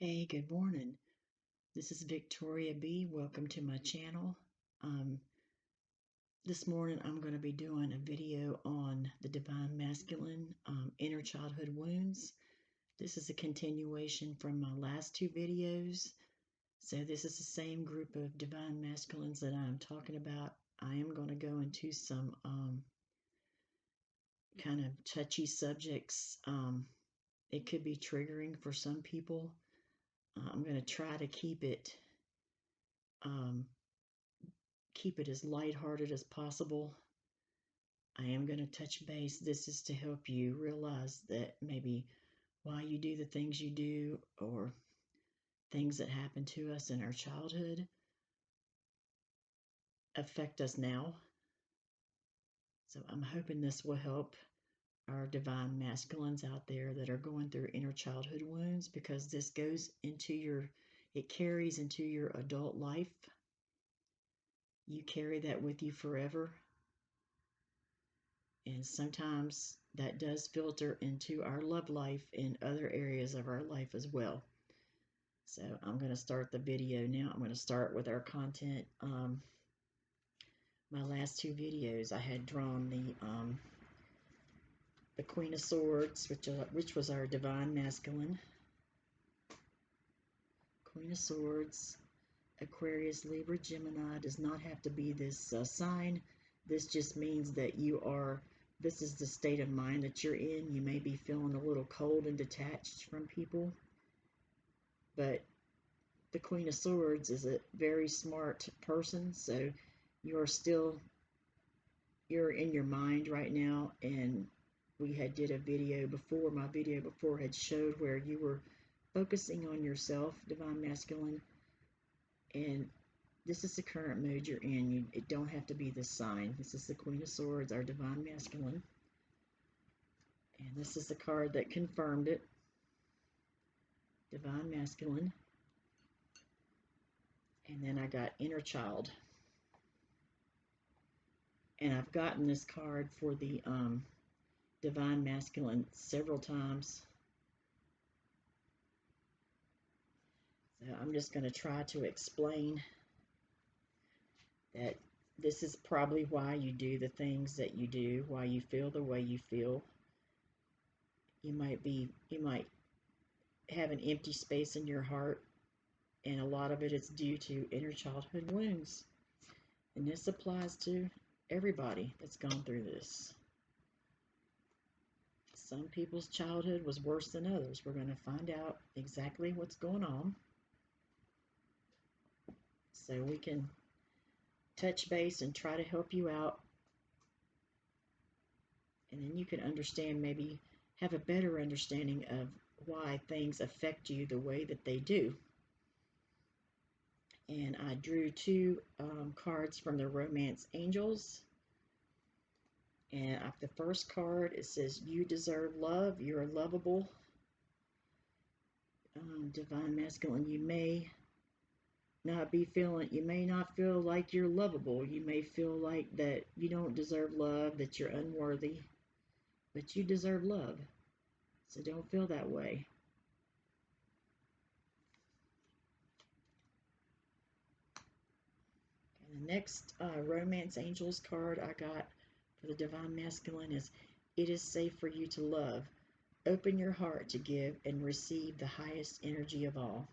Hey, good morning. This is Victoria B. Welcome to my channel. This morning I'm going to be doing a video on the Divine Masculine, inner childhood wounds. This is a continuation from my last two videos. So this is the same group of Divine Masculines that I'm talking about. I am going to go into some kind of touchy subjects. It could be triggering for some people. I'm going to try to keep it as lighthearted as possible. I am going to touch base. This is to help you realize that maybe why you do the things you do, or things that happen to us in our childhood affect us now. So I'm hoping this will help our divine masculines out there that are going through inner childhood wounds, because this goes into it carries into your adult life. You carry that with you forever. And sometimes that does filter into our love life in other areas of our life as well. So I'm going to start the video now. I'm going to start with our content. My last two videos, I had drawn the Queen of Swords, which was our divine masculine. Queen of Swords, Aquarius, Libra, Gemini does not have to be this sign. This just means that this is the state of mind that you're in. You may be feeling a little cold and detached from people, but the Queen of Swords is a very smart person, so you're in your mind right now. And we had did a video before, my video before had showed where you were focusing on yourself, divine masculine, and this is the current mood you're in. It don't have to be this sign. This is the Queen of Swords, our divine masculine. And this is the card that confirmed it. Divine masculine. And then I got inner child. And I've gotten this card for the divine masculine several times. So I'm just going to try to explain that this is probably why you do the things that you do, why you feel the way you feel. You might have an empty space in your heart, and a lot of it is due to inner childhood wounds. And this applies to everybody that's gone through this. Some people's childhood was worse than others. We're going to find out exactly what's going on, so we can touch base and try to help you out. And then you can understand, maybe have a better understanding of why things affect you the way that they do. And I drew two cards from the Romance Angels. And the first card, it says, you deserve love, you're lovable. Divine masculine, you may not feel like you're lovable. You may feel like that you don't deserve love, that you're unworthy, but you deserve love. So don't feel that way. And the next Romance Angels card I got for the Divine Masculine is, it is safe for you to love. Open your heart to give and receive the highest energy of all.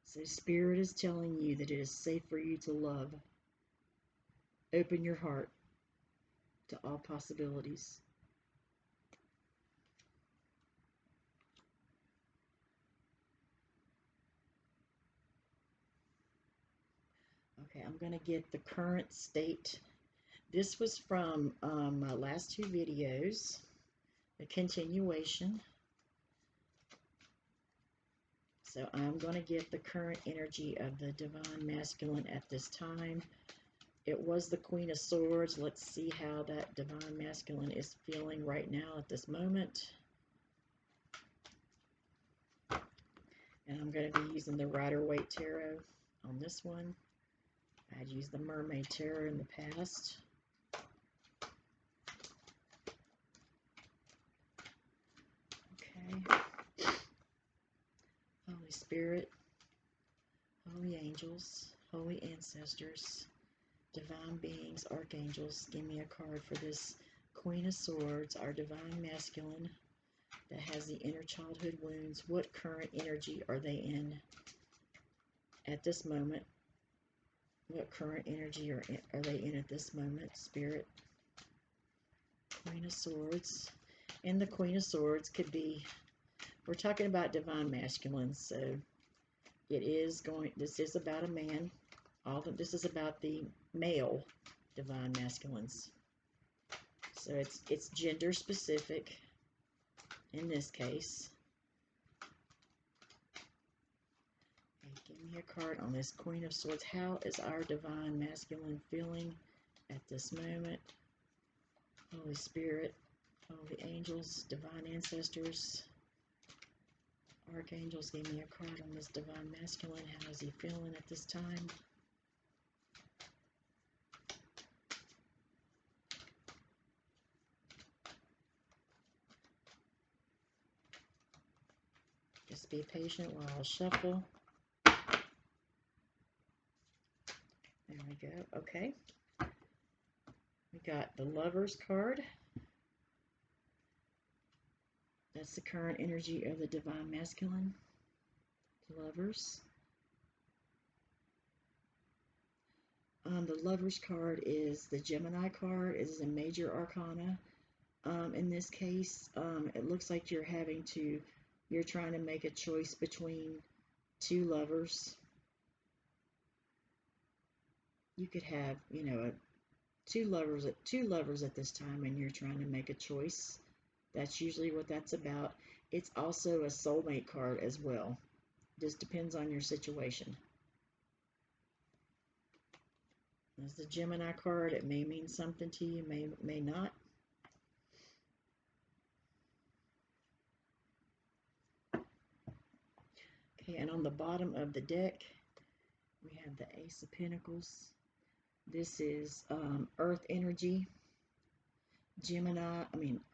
So Spirit is telling you that it is safe for you to love. Open your heart to all possibilities. Okay, I'm going to get the current state. This was from my last two videos, a continuation. So I'm going to get the current energy of the Divine Masculine at this time. It was the Queen of Swords. Let's see how that Divine Masculine is feeling right now at this moment. And I'm going to be using the Rider-Waite Tarot on this one. I'd used the Mermaid Tarot in the past. Okay. Holy Spirit, holy angels, holy ancestors, divine beings, archangels, give me a card for this Queen of Swords, our divine masculine that has the inner childhood wounds. What current energy are they in at this moment? What current energy are they in at this moment, Spirit? Queen of Swords. And the Queen of Swords could be, we're talking about divine masculine, so this is about a man. This is about the male divine masculines. So it's gender specific in this case. Okay, give me a card on this Queen of Swords. How is our divine masculine feeling at this moment? Holy Spirit, holy angels, divine ancestors, archangels, give me a card on this divine masculine. How is he feeling at this time? Just be patient while I shuffle. There we go. Okay. We got the Lovers card. That's the current energy of the divine masculine. Lovers. The Lovers card is the Gemini card. It is a major arcana. In this case, it looks like you're trying to make a choice between two lovers. You could have, two lovers at this time, and you're trying to make a choice. That's usually what that's about. It's also a soulmate card as well. Just depends on your situation. As the Gemini card, it may mean something to you, may not. Okay, and on the bottom of the deck, we have the Ace of Pentacles. This is Earth energy,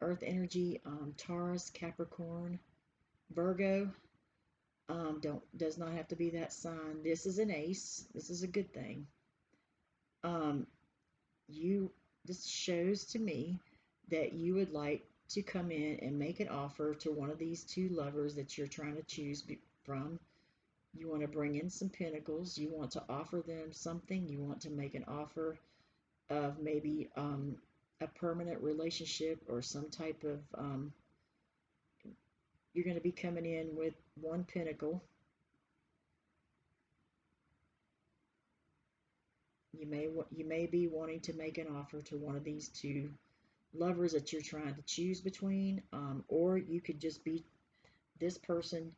Earth energy, Taurus, Capricorn, Virgo. Does not have to be that sign. This is an ace. This is a good thing. This shows to me that you would like to come in and make an offer to one of these two lovers that you're trying to choose from. You want to bring in some pentacles. You want to offer them something. You want to make an offer of maybe a permanent relationship or some type of, you're going to be coming in with one pentacle. You may be wanting to make an offer to one of these two lovers that you're trying to choose between, or you could just be this person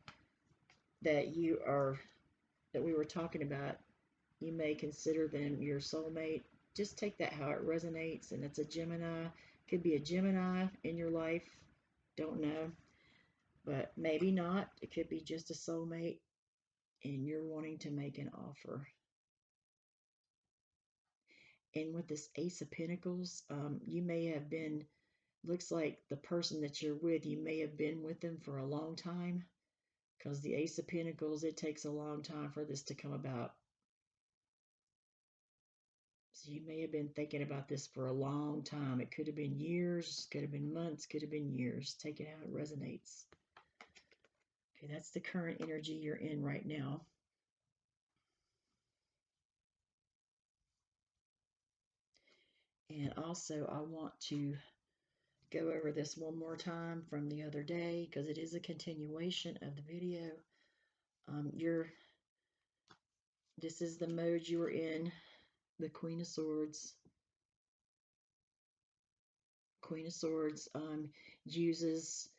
that we were talking about. You may consider them your soulmate. Just take that how it resonates, and it's a Gemini. Could be a Gemini in your life. Don't know, but maybe not. It could be just a soulmate, and you're wanting to make an offer. And with this Ace of Pentacles, you may have been, looks like the person that you're with, you may have been with them for a long time, because the Ace of Pentacles, it takes a long time for this to come about. So you may have been thinking about this for a long time. It could have been years, could have been months, could have been years. Take it how it resonates. Okay, that's the current energy you're in right now. And also, I want to go over this one more time from the other day, because it is a continuation of the video. This is the mode you are in, the Queen of Swords. Queen of Swords uses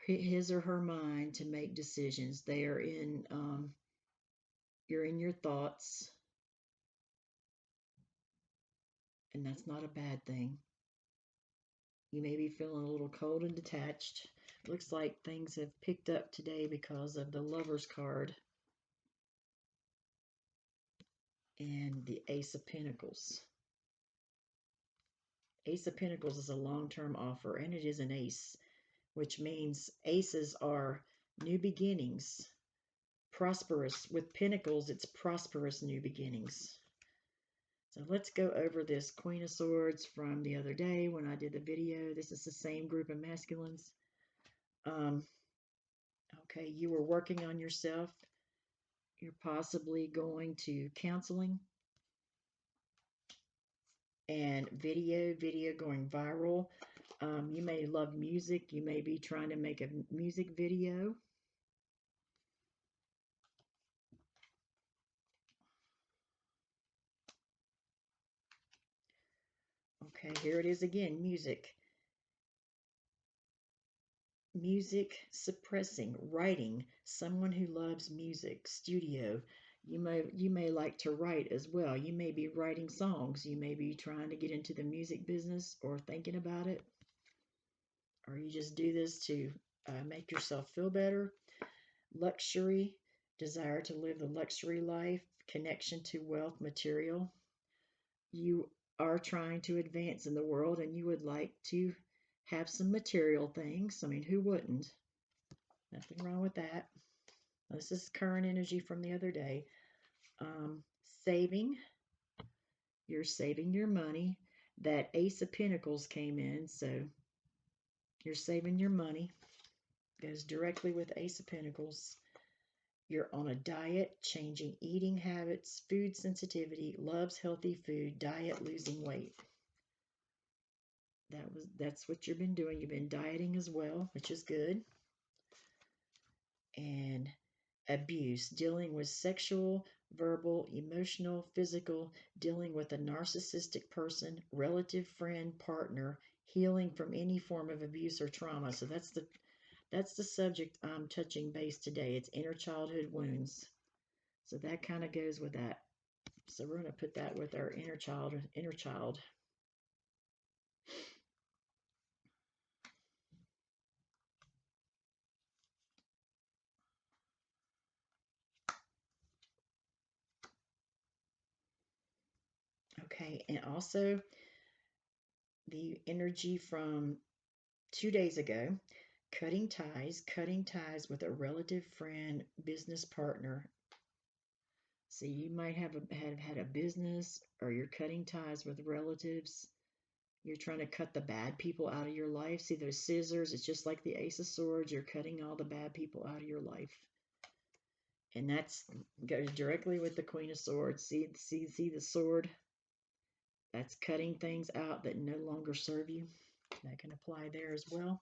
his or her mind to make decisions. They are in, you're in your thoughts, and that's not a bad thing. You may be feeling a little cold and detached. Looks like things have picked up today because of the Lovers card and the Ace of Pentacles. Ace of Pentacles is a long-term offer, and it is an ace. which means aces are new beginnings, prosperous. With pentacles, it's prosperous new beginnings. So let's go over this Queen of Swords from the other day when I did the video. This is the same group of masculines. Okay, you were working on yourself. You're possibly going to counseling and video going viral. You may love music. You may be trying to make a music video. Okay, here it is again, music. Music suppressing, writing, someone who loves music, studio. You may like to write as well. You may be writing songs. You may be trying to get into the music business or thinking about it. Or you just do this to make yourself feel better. Luxury, desire to live the luxury life, connection to wealth, material. You are trying to advance in the world and you would like to have some material things. I mean, who wouldn't? Nothing wrong with that. This is current energy from the other day. Saving. You're saving your money. That Ace of Pentacles came in, so you're saving your money. Goes directly with Ace of Pentacles. You're on a diet, changing eating habits, food sensitivity, loves healthy food, diet, losing weight. That's what you've been doing. You've been dieting as well, which is good. And abuse, dealing with sexual, verbal, emotional, physical, dealing with a narcissistic person, relative, friend, partner, healing from any form of abuse or trauma. So that's the subject I'm touching base today. It's inner childhood wounds. So that kind of goes with that. So we're going to put that with our inner child. Okay, and also the energy from 2 days ago, cutting ties with a relative, friend, business partner. So you might have had a business, or you're cutting ties with relatives. You're trying to cut the bad people out of your life. See those scissors? It's just like the Ace of Swords. You're cutting all the bad people out of your life. And that's goes directly with the Queen of Swords. See the sword? That's cutting things out that no longer serve you. That can apply there as well.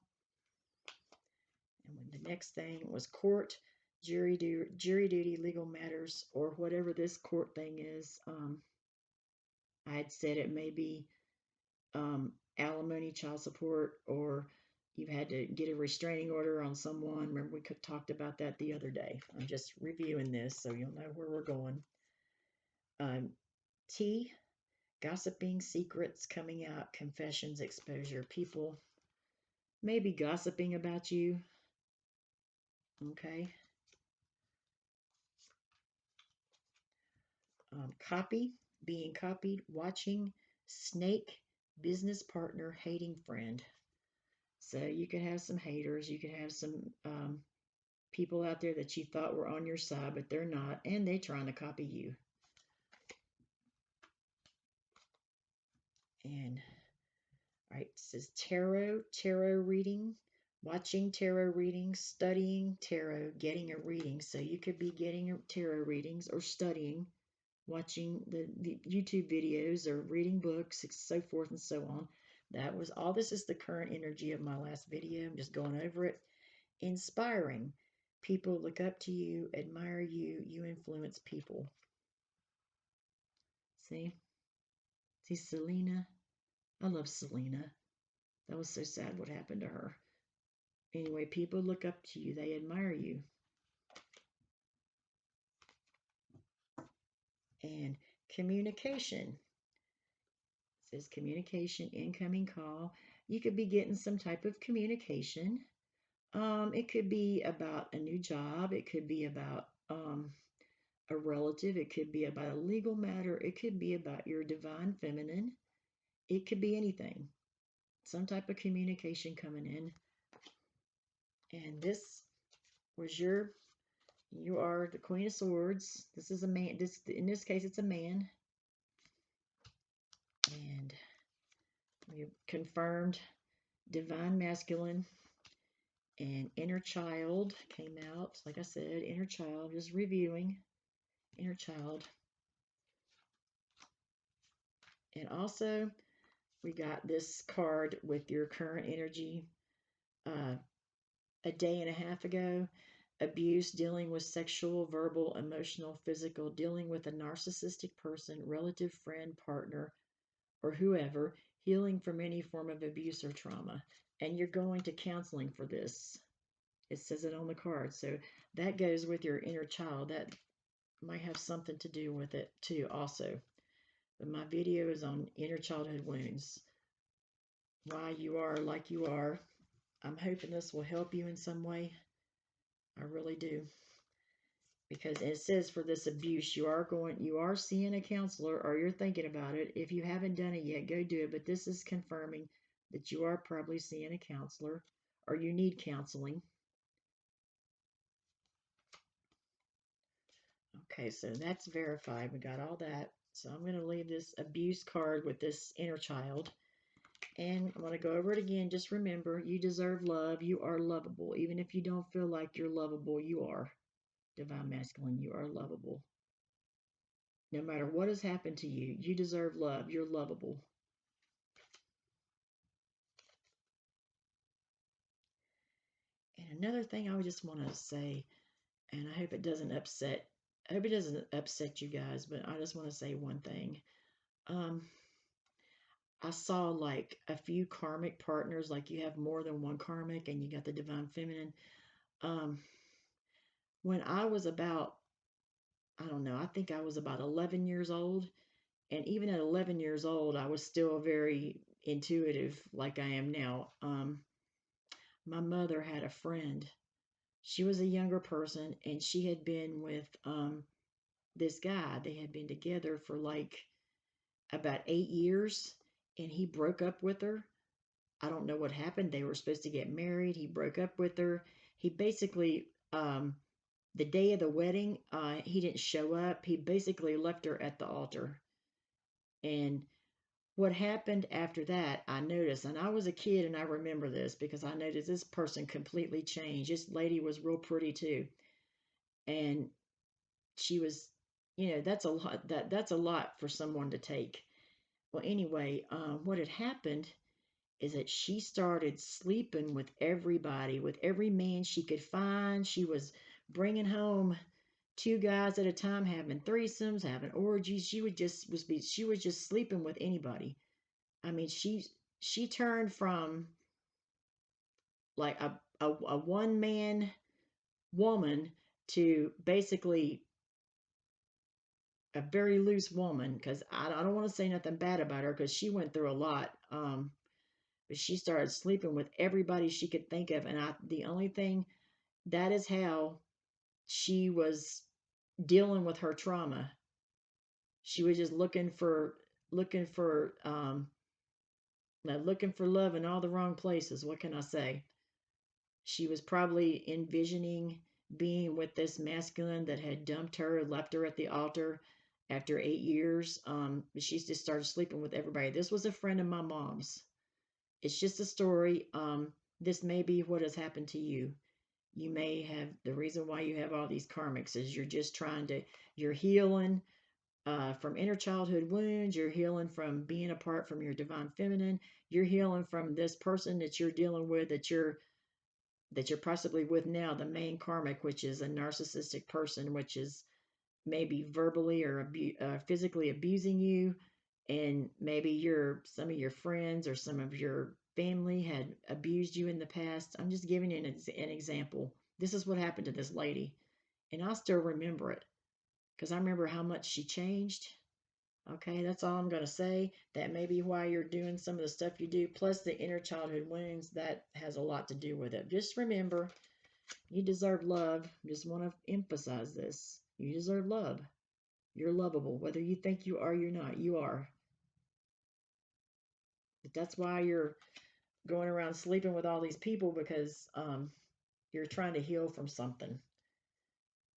And when the next thing was court, jury duty, legal matters, or whatever this court thing is. I had said it may be alimony, child support, or you've had to get a restraining order on someone. Remember, we talked about that the other day. I'm just reviewing this so you'll know where we're going. T, gossiping, secrets coming out, confessions, exposure. People may be gossiping about you. Okay. Copy, being copied, watching, snake, business partner, hating friend. So you could have some haters. You could have some people out there that you thought were on your side, but they're not, and they're trying to copy you. And all right, it says tarot reading, watching tarot readings, studying tarot, getting a reading. So you could be getting tarot readings or studying, watching the YouTube videos or reading books, so forth and so on. That was all. This is the current energy of my last video. I'm just going over it. Inspiring. People look up to you, admire you, you influence people. See? See Selena? I love Selena. That was so sad what happened to her. Anyway, people look up to you, they admire you. And communication. It says communication, incoming call. You could be getting some type of communication. It could be about a new job. It could be about a relative. It could be about a legal matter. It could be about your divine feminine. It could be anything. Some type of communication coming in. And this was you are the Queen of Swords. This is a man. In this case, it's a man. And we confirmed divine masculine and inner child came out. Like I said, inner child, just reviewing inner child. And also, we got this card with your current energy a day and a half ago. Abuse, dealing with sexual, verbal, emotional, physical, dealing with a narcissistic person, relative, friend, partner, or whoever, healing from any form of abuse or trauma. And you're going to counseling for this. It says it on the card. So that goes with your inner child. That might have something to do with it too, also. But my video is on inner childhood wounds. Why you are like you are. I'm hoping this will help you in some way. I really do. Because it says for this abuse, you are seeing a counselor or you're thinking about it. If you haven't done it yet, go do it. But this is confirming that you are probably seeing a counselor or you need counseling. Okay, so that's verified. We got all that. So I'm going to leave this abuse card with this inner child. And I'm going to go over it again. Just remember, you deserve love. You are lovable. Even if you don't feel like you're lovable, you are. Divine masculine, you are lovable. No matter what has happened to you, you deserve love. You're lovable. And another thing I just want to say, and I hope it doesn't upset, you guys, but I just want to say one thing. I saw like a few karmic partners, like you have more than one karmic and you got the divine feminine. When I was about, I don't know, I think I was about 11 years old. And even at 11 years old, I was still very intuitive like I am now. My mother had a friend. She was a younger person and she had been with this guy. They had been together for like about 8 years and he broke up with her. I don't know what happened. They were supposed to get married. He broke up with her. He basically, the day of the wedding, he didn't show up. He basically left her at the altar. And what happened after that, I noticed, and I was a kid and I remember this because I noticed this person completely changed. This lady was real pretty too. And she was, that's a lot, that's a lot for someone to take. Well, anyway, what had happened is that she started sleeping with everybody, with every man she could find. She was bringing home two guys at a time, having threesomes, having orgies. She was just sleeping with anybody. I mean, she turned from like a one man woman to basically a very loose woman. Because I don't want to say nothing bad about her because she went through a lot. But she started sleeping with everybody she could think of, and the only thing, that is how she was dealing with her trauma. She was just looking for looking for love in all the wrong places. What can I say? She was probably envisioning being with this masculine that had dumped her, left her at the altar after 8 years. She just started sleeping with everybody. This was a friend of my mom's. It's just a story. This may be what has happened to you. You may have, the reason why you have all these karmics is you're healing from inner childhood wounds. You're healing from being apart from your divine feminine. You're healing from this person that you're dealing with, that you're possibly with now, the main karmic, which is a narcissistic person, which is maybe verbally or physically abusing you. And maybe some of your friends or some of your family had abused you in the past. I'm just giving you an example. This is what happened to this lady. And I still remember it because I remember how much she changed. Okay, that's all I'm going to say. That may be why you're doing some of the stuff you do. Plus the inner childhood wounds, that has a lot to do with it. Just remember, you deserve love. Just want to emphasize this. You deserve love. You're lovable. Whether you think you are or you're not, you are. But that's why you're going around sleeping with all these people, because You're trying to heal from something.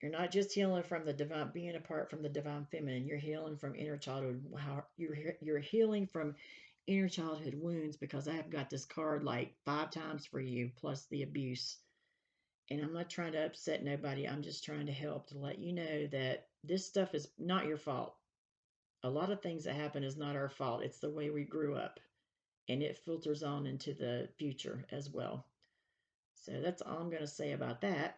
You're not just healing from the divine, being apart from the divine feminine. You're healing from inner childhood. How you're healing from inner childhood wounds, because I have got this card like 5 times for you, plus the abuse. And I'm not trying to upset nobody. I'm just trying to help, to let you know that this stuff is not your fault. A lot of things that happen is not our fault. It's the way we grew up, and it filters on into the future as well. So that's all I'm going to say about that.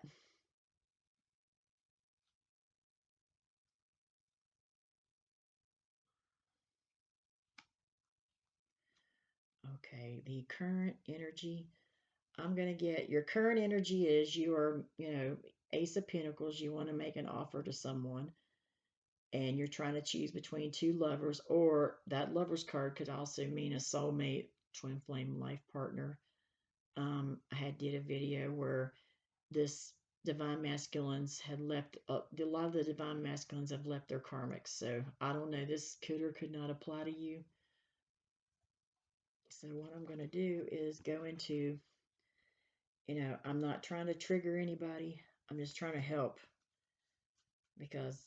Okay, the current energy. I'm going to get your current energy is you are, Ace of Pentacles. You want to make an offer to someone, and you're trying to choose between two lovers, or that lover's card could also mean a soulmate, twin flame life partner. I had did a video where this divine masculines had left, a lot of the divine masculines have left their karmics. So I don't know, this could or could not apply to you. So what I'm going to do is go into, I'm not trying to trigger anybody. I'm just trying to help, because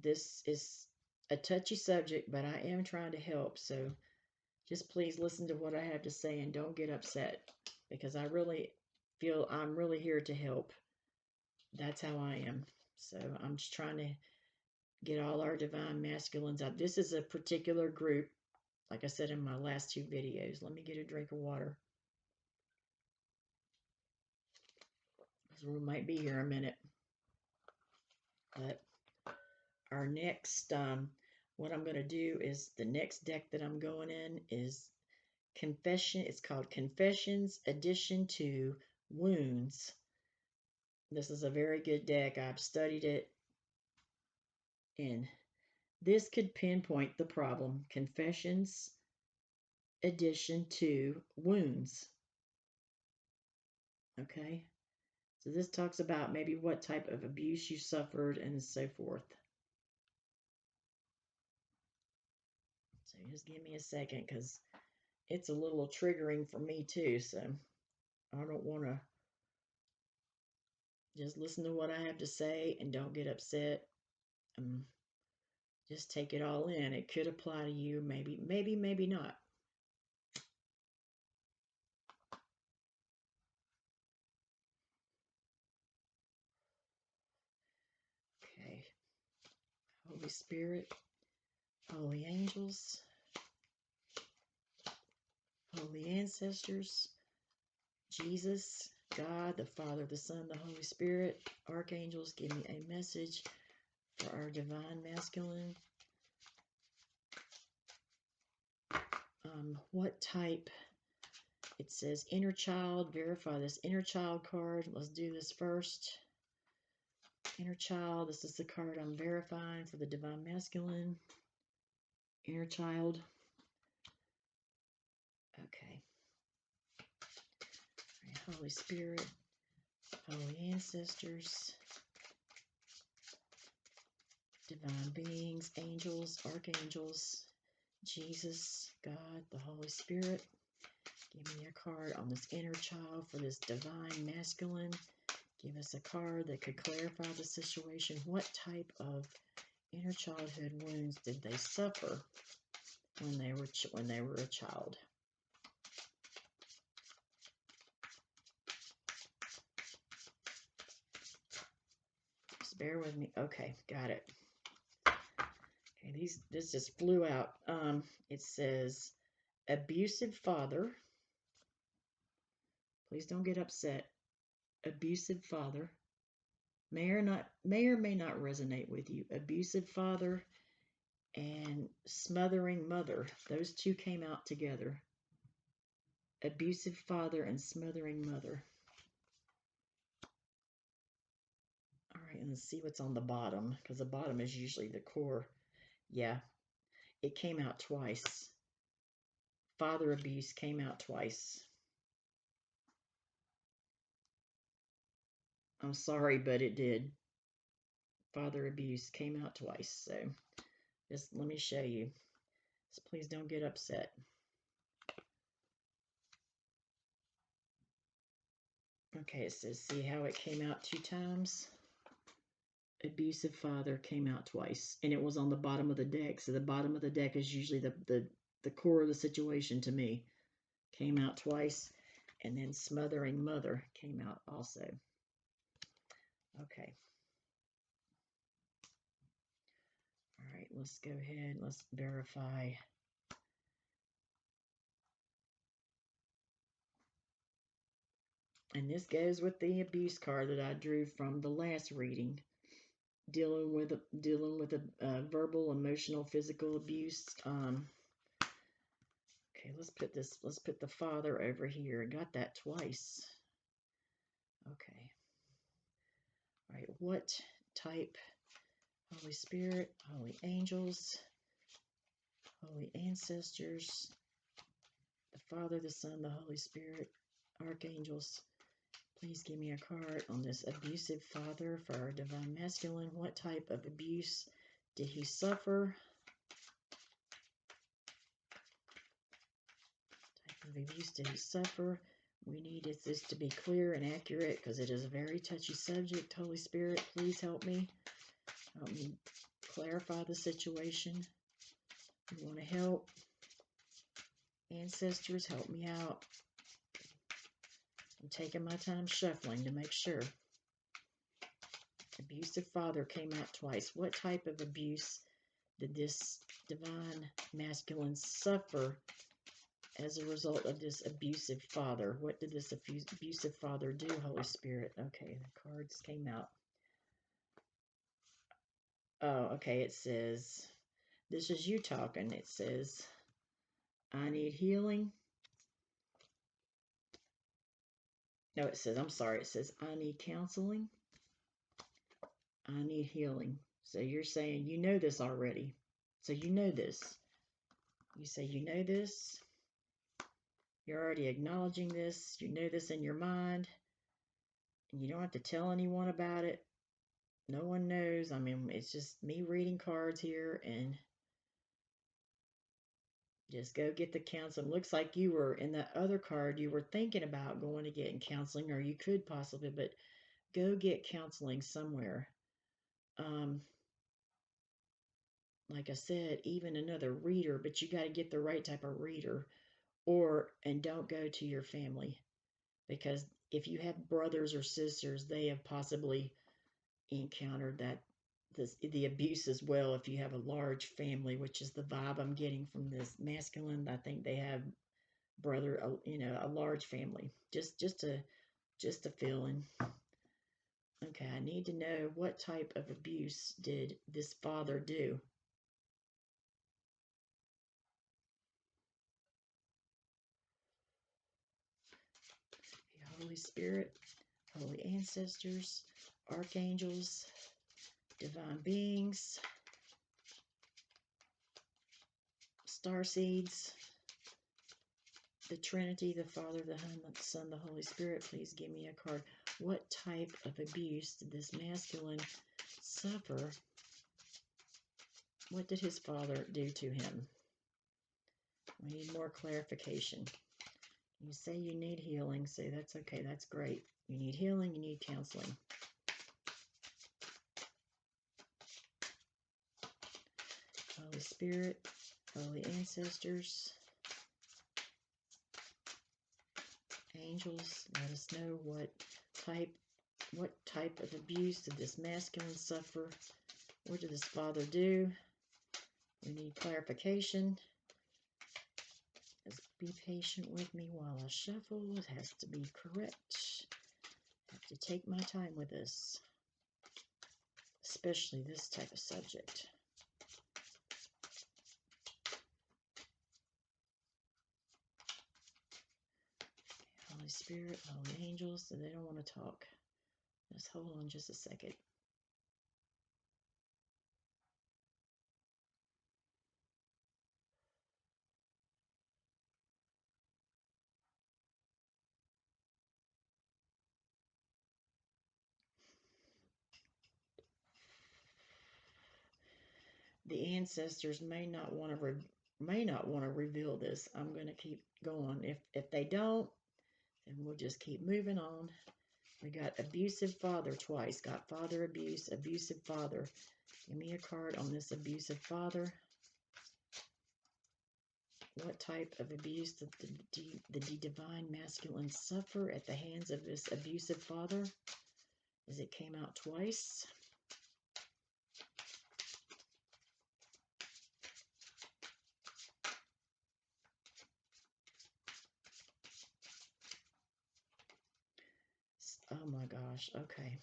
this is a touchy subject, but I am trying to help. So just please listen to what I have to say and don't get upset, because I really feel I'm really here to help. That's how I am. So I'm just trying to get all our divine masculines out. This is a particular group, like I said in my last 2 videos. Let me get a drink of water, because we might be here a minute. But our next, what I'm going to do is, the next deck that I'm going in is Confession. It's called Confessions Addition to Wounds. This is a very good deck. I've studied it, and this could pinpoint the problem. Confessions Addition to Wounds. Okay. So this talks about maybe what type of abuse you suffered and so forth. So just give me a second, because it's a little triggering for me too. So I don't want to, just listen to what I have to say and don't get upset. Just take it all in. It could apply to you. Maybe not. Okay. Holy Spirit, holy angels, holy ancestors, Jesus, God, the Father, the Son, the Holy Spirit, archangels, give me a message for our divine masculine. What type? It says inner child. Verify this inner child card. Let's do this first. Inner child. This is the card I'm verifying for the divine masculine. Inner child. Okay. Right, Holy Spirit, holy ancestors, divine beings, angels, archangels, Jesus, God, the Holy Spirit. Give me a card on this inner child for this divine masculine. Give us a card that could clarify the situation. What type of inner childhood wounds did they suffer when they were a child? Just bear with me. Okay, got it. Okay, this just flew out. It says abusive father. Please don't get upset. Abusive father may or may not resonate with you. Abusive father and smothering mother. Those two came out together. Abusive father and smothering mother. All right, and let's see what's on the bottom, because the bottom is usually the core. Yeah, it came out twice. Father abuse came out twice. I'm sorry, but it did. Father abuse came out twice. So just let me show you. So please don't get upset. Okay, it says, see how it came out 2 times? Abusive father came out twice, and it was on the bottom of the deck. So the bottom of the deck is usually the core of the situation to me. Came out twice, and then smothering mother came out also. Okay. All right, let's go ahead. Let's verify. And this goes with the abuse card that I drew from the last reading, dealing with a verbal, emotional, physical abuse. Okay, let's put the father over here. Got that twice. Okay. All right, what type? Holy Spirit, holy angels, holy ancestors, the Father, the Son, the Holy Spirit, archangels. Please give me a card on this abusive father for our divine masculine. What type of abuse did he suffer? Type of abuse did he suffer? We need this to be clear and accurate because it is a very touchy subject. Holy Spirit, please help me. Help me clarify the situation. We want to help. Ancestors, help me out. I'm taking my time shuffling to make sure. Abusive father came out twice. What type of abuse did this divine masculine suffer as a result of this abusive father? What did this abusive father do, Holy Spirit? Okay, the cards came out. Oh, okay, it says, this is you talking. It says, I need healing. No, it says, I'm sorry, it says, I need counseling. I need healing. So you're saying you know this already. So you know this. You say you know this. You're already acknowledging this. You know this in your mind. And you don't have to tell anyone about it. No one knows. I mean, it's just me reading cards here, and just go get the counseling. Looks like you were in that other card, you were thinking about going to get counseling, or you could possibly, but go get counseling somewhere. Like I said, even another reader, but you got to get the right type of reader, and don't go to your family, because if you have brothers or sisters, they have possibly encountered the abuse as well. If you have a large family, which is the vibe I'm getting from this masculine, I think they have a large family. Just a feeling. Okay, I need to know what type of abuse did this father do. Holy Spirit, holy ancestors, archangels, divine beings, star seeds, the Trinity, the Father, the Son, the Holy Spirit. Please give me a card. What type of abuse did this masculine suffer? What did his father do to him? We need more clarification. You say you need healing, so that's okay. That's great. You need healing, you need counseling. Holy Spirit, holy ancestors, angels, let us know what type of abuse did this masculine suffer? What did his father do? We need clarification. Just be patient with me while I shuffle. It has to be correct. I have to take my time with this, especially this type of subject. Holy Spirit, holy angels, so they don't want to talk. Just hold on just a second. The ancestors may not want to reveal this. I'm going to keep going. If they don't, then we'll just keep moving on. We got abusive father twice. Got father abuse, abusive father. Give me a card on this abusive father. What type of abuse did the divine masculine suffer at the hands of this abusive father? As it came out twice. Oh my gosh, okay.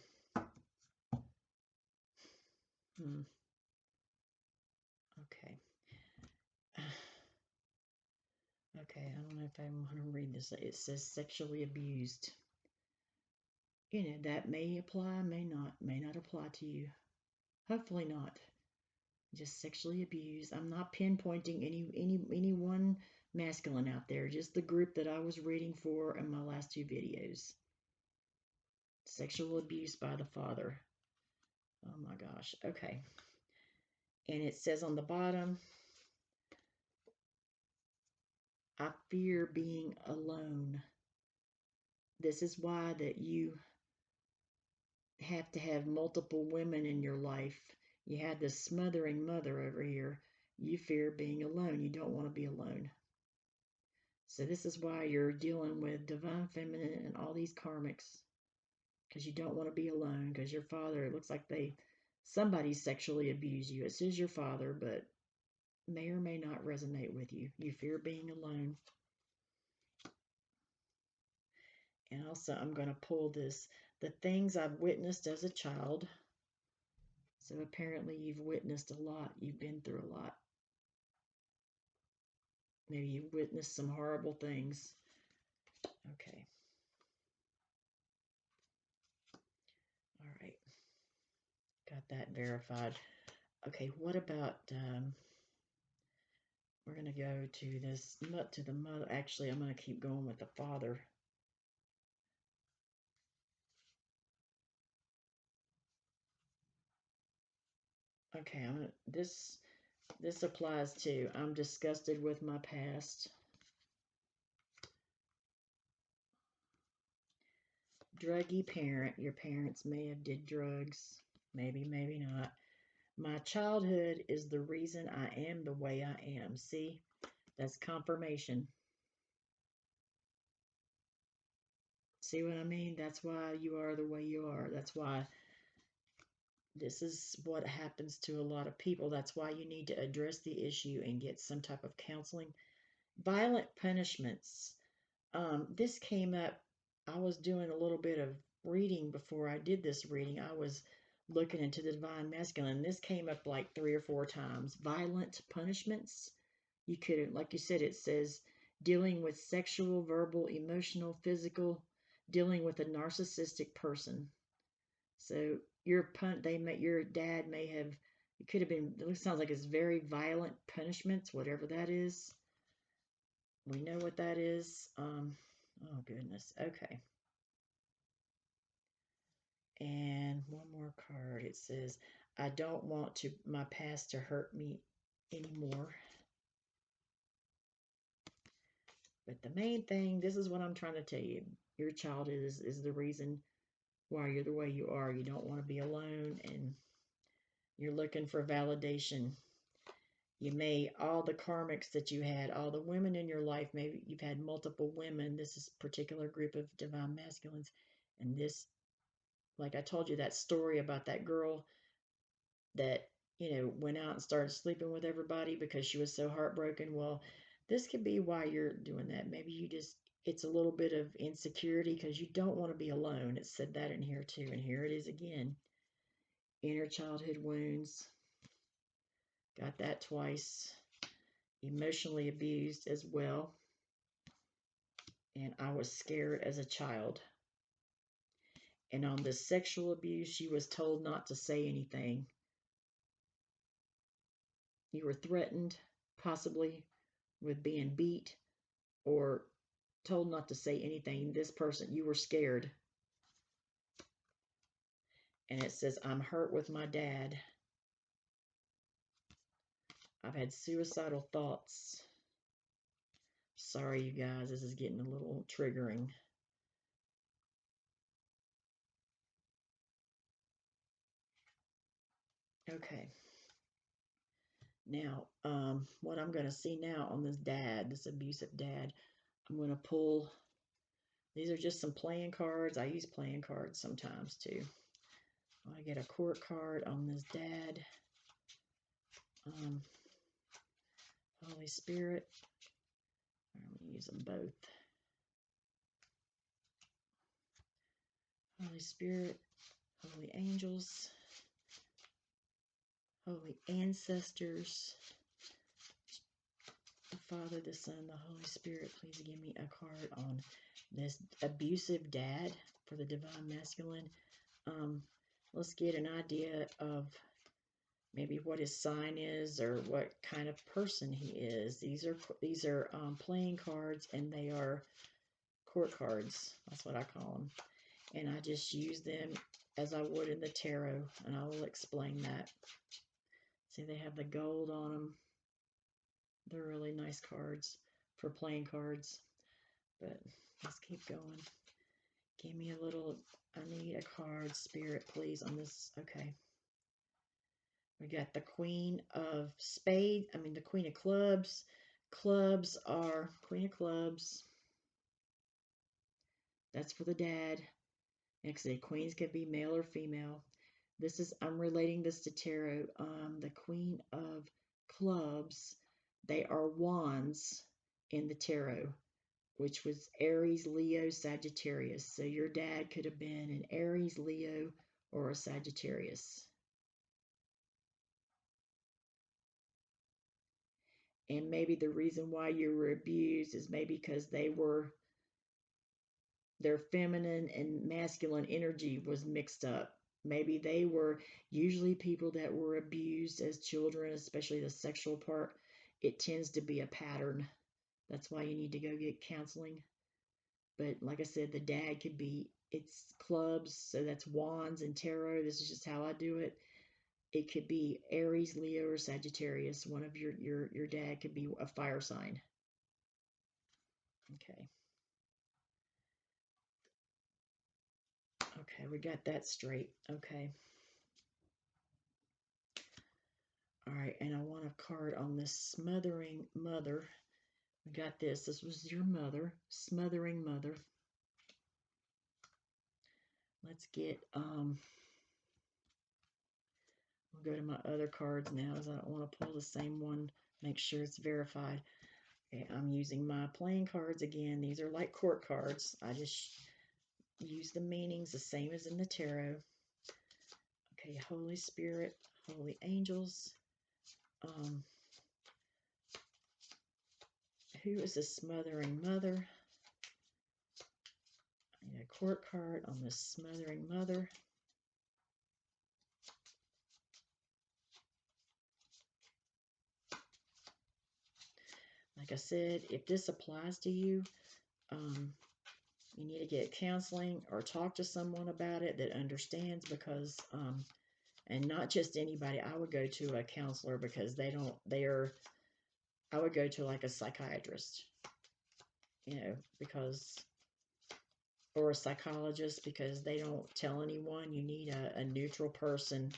Okay. Okay, I don't know if I want to read this. It says sexually abused. You know, that may apply, may not apply to you. Hopefully not. Just sexually abused. I'm not pinpointing any one masculine out there, just the group that I was reading for in my last two videos. Sexual abuse by the father. Oh my gosh. Okay. And it says on the bottom, I fear being alone. This is why that you have to have multiple women in your life. You had this smothering mother over here. You fear being alone. You don't want to be alone. So this is why you're dealing with divine feminine and all these karmics, because you don't want to be alone, because your father, it looks like somebody sexually abused you. It says your father, but may or may not resonate with you. You fear being alone. And also I'm going to pull this, the things I've witnessed as a child. So apparently you've witnessed a lot. You've been through a lot. Maybe you've witnessed some horrible things. Okay. All right. Got that verified. Okay, what about, we're going to go to the mother. Actually, I'm going to keep going with the father. Okay, this applies to, I'm disgusted with my past. Druggy parent. Your parents may have did drugs. Maybe, maybe not. My childhood is the reason I am the way I am. See, that's confirmation. See what I mean? That's why you are the way you are. That's why this is what happens to a lot of people. That's why you need to address the issue and get some type of counseling. Violent punishments. This came up. I was doing a little bit of reading before I did this reading. I was looking into the divine masculine. This came up like 3 or 4 times. Violent punishments. You could, like you said, it says dealing with sexual, verbal, emotional, physical, dealing with a narcissistic person. So your dad may have, it could have been, it sounds like it's very violent punishments, whatever that is. We know what that is. Oh goodness. Okay. And one more card. It says, I don't want my past to hurt me anymore. But the main thing, this is what I'm trying to tell you. Your child is the reason why you're the way you are. You don't want to be alone, and you're looking for validation. You may, all the karmics that you had, all the women in your life, maybe you've had multiple women. This is a particular group of divine masculines. And this, like I told you, that story about that girl that, went out and started sleeping with everybody because she was so heartbroken. Well, this could be why you're doing that. Maybe it's a little bit of insecurity because you don't want to be alone. It said that in here too. And here it is again. Inner childhood wounds. Got that twice. Emotionally abused as well. And I was scared as a child. And on the sexual abuse, she was told not to say anything. You were threatened, possibly, with being beat or told not to say anything. This person, you were scared. And it says, I'm hurt with my dad. I've had suicidal thoughts. Sorry, you guys, this is getting a little triggering. Okay. Now, what I'm going to see now on this dad, this abusive dad, I'm going to pull, these are just some playing cards. I use playing cards sometimes too. I get a court card on this dad. Holy Spirit. I'm going to use them both. Holy Spirit, holy angels, holy ancestors, the Father, the Son, the Holy Spirit, please give me a card on this abusive dad for the Divine Masculine. Let's get an idea of maybe what his sign is or what kind of person he is. These are playing cards, and they are court cards. That's what I call them. And I just use them as I would in the tarot, and I will explain that. See, they have the gold on them. They're really nice cards for playing cards. But let's keep going. Give me a little, I need a card, Spirit, please, on this. Okay. We got the Queen of Spades, the Queen of Clubs. Clubs are, Queen of Clubs. That's for the dad. Actually, queens could be male or female. This is, I'm relating this to tarot. The Queen of Clubs, they are wands in the tarot, which was Aries, Leo, Sagittarius. So your dad could have been an Aries, Leo, or a Sagittarius. And maybe the reason why you were abused is maybe because their feminine and masculine energy was mixed up. Maybe they were, usually people that were abused as children, especially the sexual part, it tends to be a pattern. That's why you need to go get counseling. But like I said, the dad could be, it's clubs, so that's wands and tarot. This is just how I do it. It could be Aries, Leo, or Sagittarius. One of your dad could be a fire sign. Okay. Okay, we got that straight. Okay. All right, and I want a card on this smothering mother. We got this. This was your mother, smothering mother. Let's get, we'll go to my other cards now, as I don't want to pull the same one. Make sure it's verified. Okay, I'm using my playing cards again. These are like court cards. I just use the meanings the same as in the tarot. Okay, Holy Spirit, holy angels. Who is a smothering mother? I need a court card on this smothering mother. Like I said, if this applies to you, you need to get counseling or talk to someone about it that understands, because, and not just anybody. I would go to a counselor because I would go to like a psychiatrist, or a psychologist, because they don't tell anyone. You need a neutral person,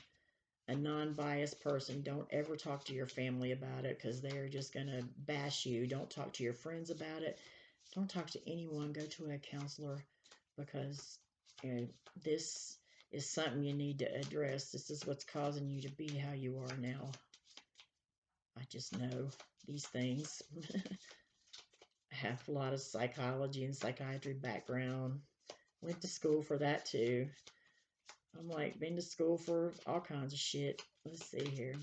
a non-biased person. Don't ever talk to your family about it, because they're just going to bash you. Don't talk to your friends about it. Don't talk to anyone. Go to a counselor, because this is something you need to address. This is what's causing you to be how you are now. I just know these things. I have a lot of psychology and psychiatry background. Went to school for that too. I'm like, been to school for all kinds of shit. Let's see here.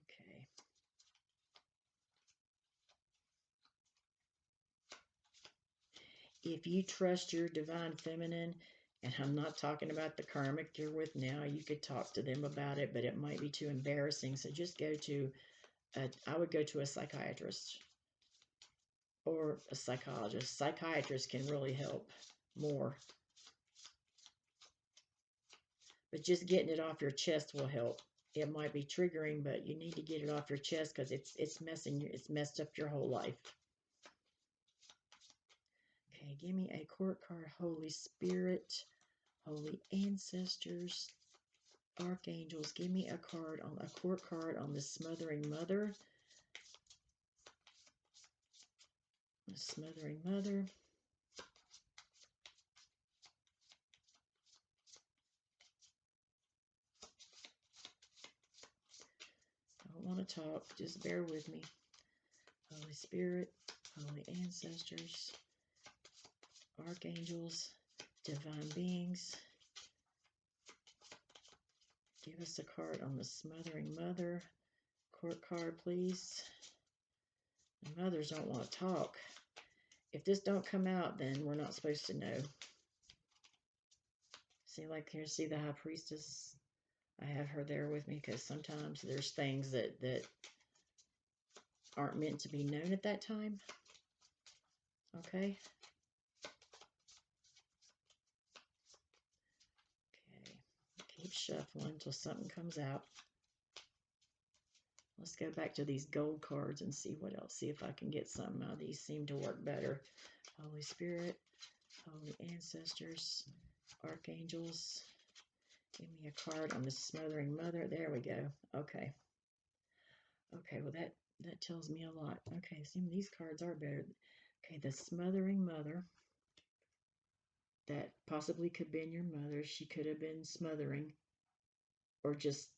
Okay. If you trust your divine feminine, and I'm not talking about the karmic you're with now, you could talk to them about it, but it might be too embarrassing. So just go to, I would go to a psychiatrist or a psychologist. Psychiatrists can really help more. But just getting it off your chest will help. It might be triggering, but you need to get it off your chest, because it's messed up your whole life. Okay, give me a court card. Holy Spirit, holy ancestors, archangels, give me a card on a court card on the smothering mother. The smothering mother. I don't want to talk, just bear with me. Holy Spirit, holy ancestors, archangels, divine beings. Give us a card on the smothering mother. Court card, please. The mothers don't want to talk. If this don't come out, then we're not supposed to know. See, like here, see the high priestess? I have her there with me because sometimes there's things that aren't meant to be known at that time. Okay. Okay. Keep shuffling until something comes out. Let's go back to these gold cards and see what else. See if I can get something out. These seem to work better. Holy Spirit, holy ancestors, archangels. Give me a card on the smothering mother. There we go. Okay. Okay, well that tells me a lot. Okay, see, these cards are better. Okay, the smothering mother. That possibly could have been your mother. She could have been smothering, or just,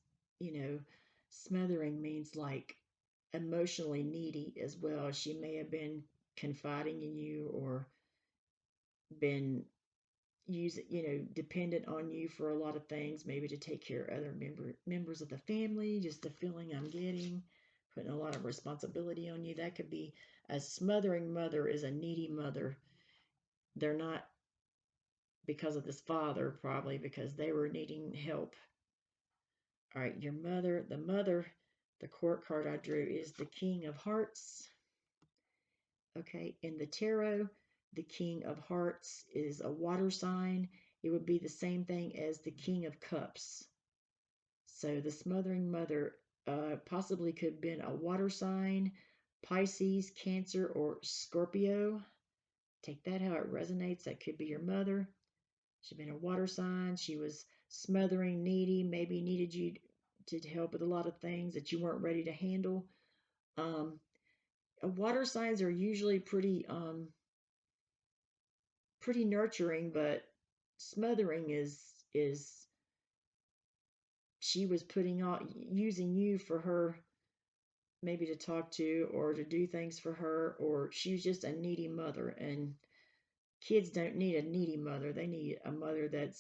smothering means like emotionally needy as well. She may have been confiding in you or been dependent on you for a lot of things, maybe to take care of other members of the family. Just the feeling I'm getting, putting a lot of responsibility on you. That could be a smothering mother is a needy mother. They're not because of this father, probably because they were needing help. All right, your mother, the court card I drew is the King of Hearts. Okay, in the tarot, the King of Hearts is a water sign. It would be the same thing as the King of Cups. So the smothering mother possibly could have been a water sign, Pisces, Cancer, or Scorpio. Take that how it resonates. That could be your mother. She'd been a water sign. She was smothering, needy, maybe needed you to help with a lot of things that you weren't ready to handle. Water signs are usually pretty nurturing, but smothering is she was using you for her, maybe to talk to or to do things for her, or she was just a needy mother. And kids don't need a needy mother. They need a mother that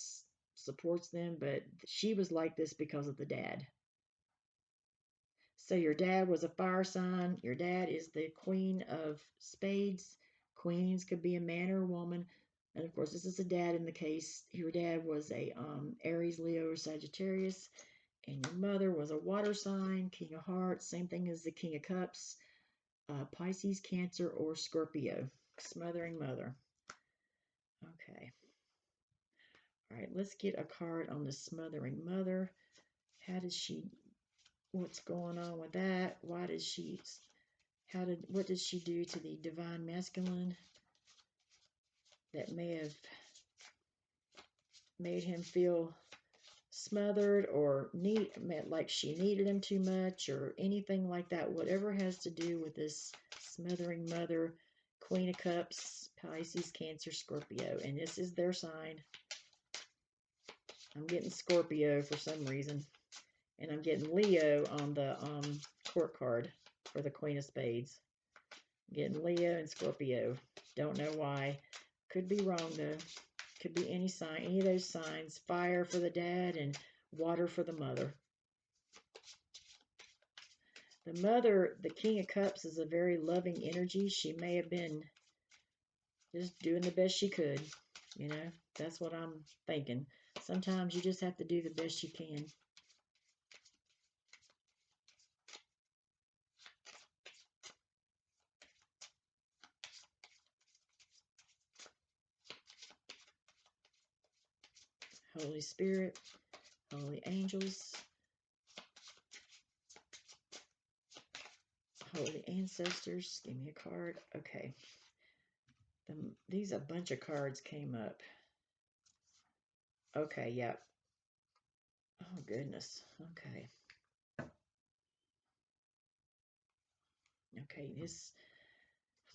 supports them, but she was like this because of the dad. So your dad was a fire sign. Your dad is the Queen of Spades. Queens could be a man or a woman. And of course, this is a dad in the case. Your dad was a Aries, Leo, or Sagittarius. And your mother was a water sign, King of Hearts. Same thing as the King of Cups. Pisces, Cancer, or Scorpio. Smothering mother. Okay. All right, let's get a card on the smothering mother. How did she... What's going on with that? Why did she, what did she do to the divine masculine that may have made him feel smothered or like she needed him too much or anything like that? Whatever has to do with this smothering mother, Queen of Cups, Pisces, Cancer, Scorpio, and this is their sign. I'm getting Scorpio for some reason. And I'm getting Leo on the court card for the Queen of Spades. I'm getting Leo and Scorpio. Don't know why. Could be wrong, though. Could be any sign, any of those signs. Fire for the dad and water for the mother. The mother, the King of Cups, is a very loving energy. She may have been just doing the best she could. That's what I'm thinking. Sometimes you just have to do the best you can. Holy Spirit, holy angels, holy ancestors, give me a card. Okay. A bunch of cards came up. Okay, yep. Oh, goodness. Okay. Okay,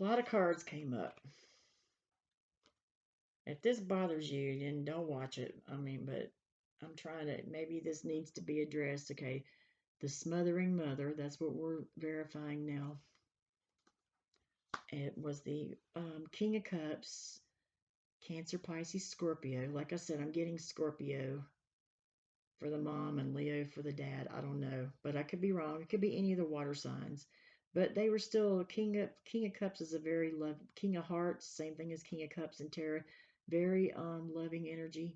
a lot of cards came up. If this bothers you, then don't watch it. I mean, but I'm trying to, maybe this needs to be addressed. Okay, the smothering mother, that's what we're verifying now. It was the King of Cups, Cancer, Pisces, Scorpio. Like I said, I'm getting Scorpio for the mom and Leo for the dad. I don't know, but I could be wrong. It could be any of the water signs. But they were still King of Cups is a very love King of Hearts, same thing as King of Cups and Tarot. Very loving energy.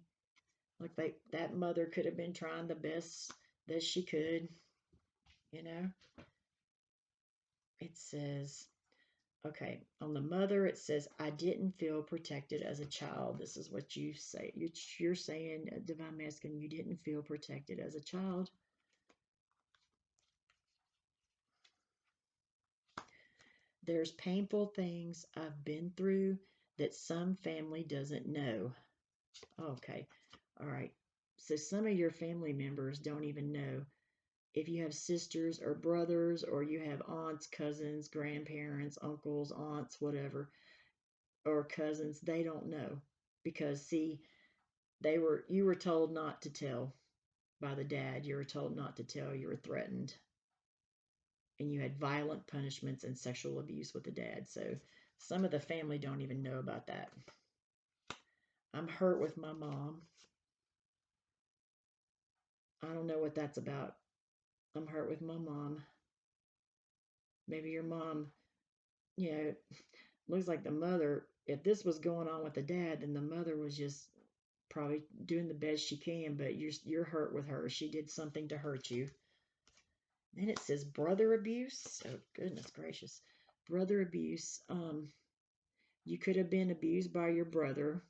Like that mother could have been trying the best that she could, you know. It says, okay, on the mother, it says, I didn't feel protected as a child. This is what you say. You're saying, Divine Masculine, you didn't feel protected as a child. There's painful things I've been through that some family doesn't know. Okay, all right. So some of your family members don't even know. If you have sisters or brothers, or you have aunts, cousins, grandparents, uncles, aunts, whatever, or cousins, they don't know. Because see, you were told not to tell by the dad. You were told not to tell. You were threatened. And you had violent punishments and sexual abuse with the dad. So some of the family don't even know about that. I'm hurt with my mom. I don't know what that's about. I'm hurt with my mom. Maybe your mom, you know, looks like the mother, if this was going on with the dad, then the mother was just probably doing the best she can, but you're hurt with her. She did something to hurt you. Then it says brother abuse. Oh, goodness gracious. Brother abuse. You could have been abused by your brother,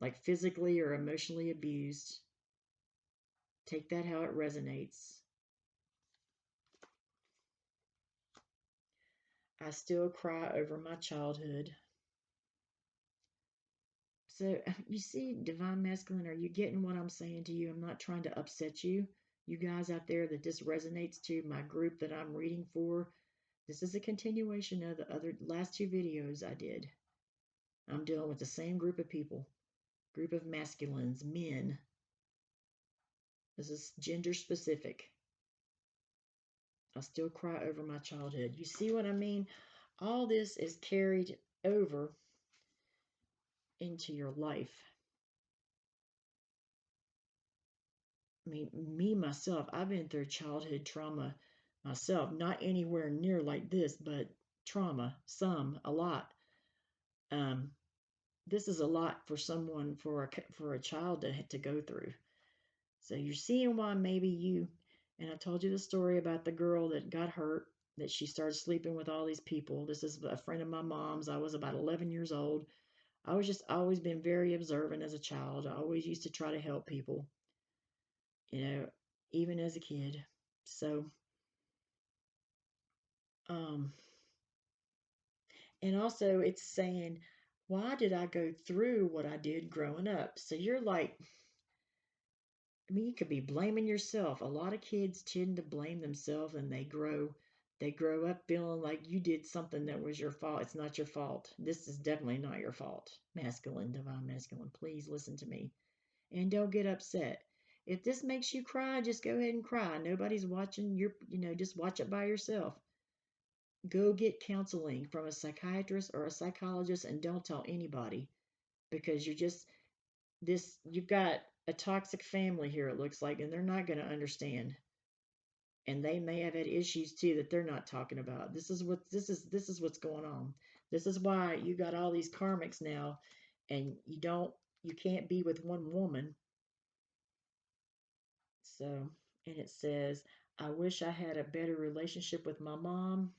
like physically or emotionally abused. Take that how it resonates. I still cry over my childhood. So you see, Divine Masculine, are you getting what I'm saying to you? I'm not trying to upset you. You guys out there that this resonates to, my group that I'm reading for, this is a continuation of the last two videos I did. I'm dealing with the same group of people, group of masculines, men. This is gender specific. I still cry over my childhood. You see what I mean? All this is carried over into your life. I mean, me, myself, I've been through childhood trauma myself, not anywhere near like this, but trauma, a lot. This is a lot for someone, for a child to go through. So you're seeing why maybe you, and I told you the story about the girl that got hurt, that she started sleeping with all these people. This is a friend of my mom's. I was about 11 years old. I was just always been very observant as a child. I always used to try to help people, you know, even as a kid. So, um, and also it's saying, why did I go through what I did growing up? So you're like, I mean, you could be blaming yourself. A lot of kids tend to blame themselves, and they grow up feeling like you did something that was your fault. It's not your fault. This is definitely not your fault. Masculine, Divine Masculine, please listen to me. And don't get upset. If this makes you cry, just go ahead and cry. Nobody's watching. Just watch it by yourself. Go get counseling from a psychiatrist or a psychologist, and don't tell anybody, because you've got a toxic family here, it looks like, and they're not going to understand. And they may have had issues too that they're not talking about. This is what's going on. This is why you got all these karmics now, and you can't be with one woman. So, and it says, I wish I had a better relationship with my mom.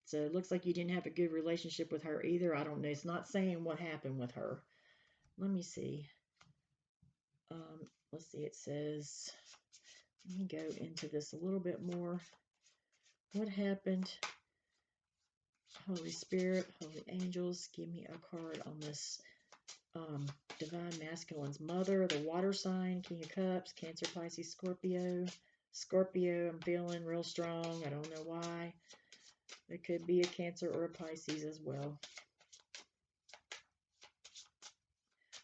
So it looks like you didn't have a good relationship with her either. I don't know. It's not saying what happened with her. Let me see. Let's see. It says, let me go into this a little bit more. What happened? Holy Spirit, Holy Angels, give me a card on this. Divine Masculine's mother, the water sign, King of Cups, Cancer, Pisces, Scorpio. Scorpio, I'm feeling real strong. I don't know why. It could be a Cancer or a Pisces as well.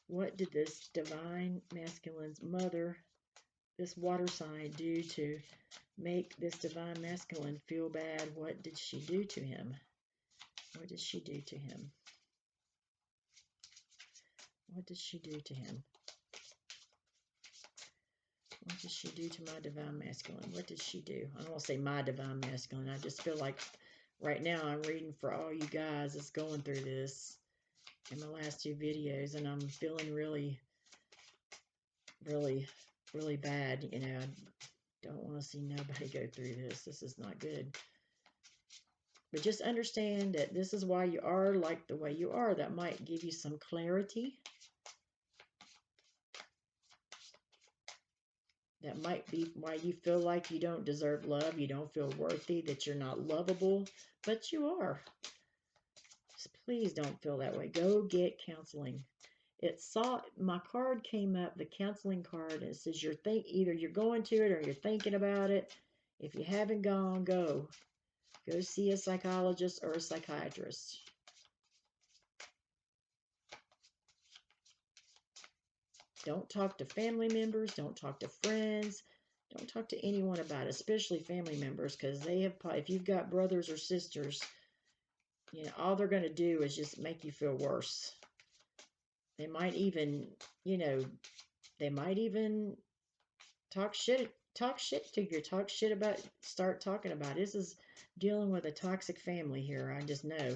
What did this Divine Masculine's mother, this water sign, do to make this Divine Masculine feel bad? What did she do to him? What did she do to him? What did she do to him? What did she do to my Divine Masculine? What did she do? I don't want to say my Divine Masculine. I just feel like right now I'm reading for all you guys that's going through this in my last two videos, and I'm feeling really, really, really bad. You know, I don't want to see nobody go through this. This is not good. But just understand that this is why you are like the way you are. That might give you some clarity. That might be why you feel like you don't deserve love, you don't feel worthy, that you're not lovable, but you are. Just please don't feel that way. Go get counseling. My card came up, the counseling card, and it says either you're going to it or you're thinking about it. If you haven't gone, go. Go see a psychologist or a psychiatrist. Don't talk to family members. Don't talk to friends. Don't talk to anyone about it, especially family members, because if you've got brothers or sisters, you know, all they're going to do is just make you feel worse. They might even, you know, talk shit to you, start talking about it. This is dealing with a toxic family here. I just know.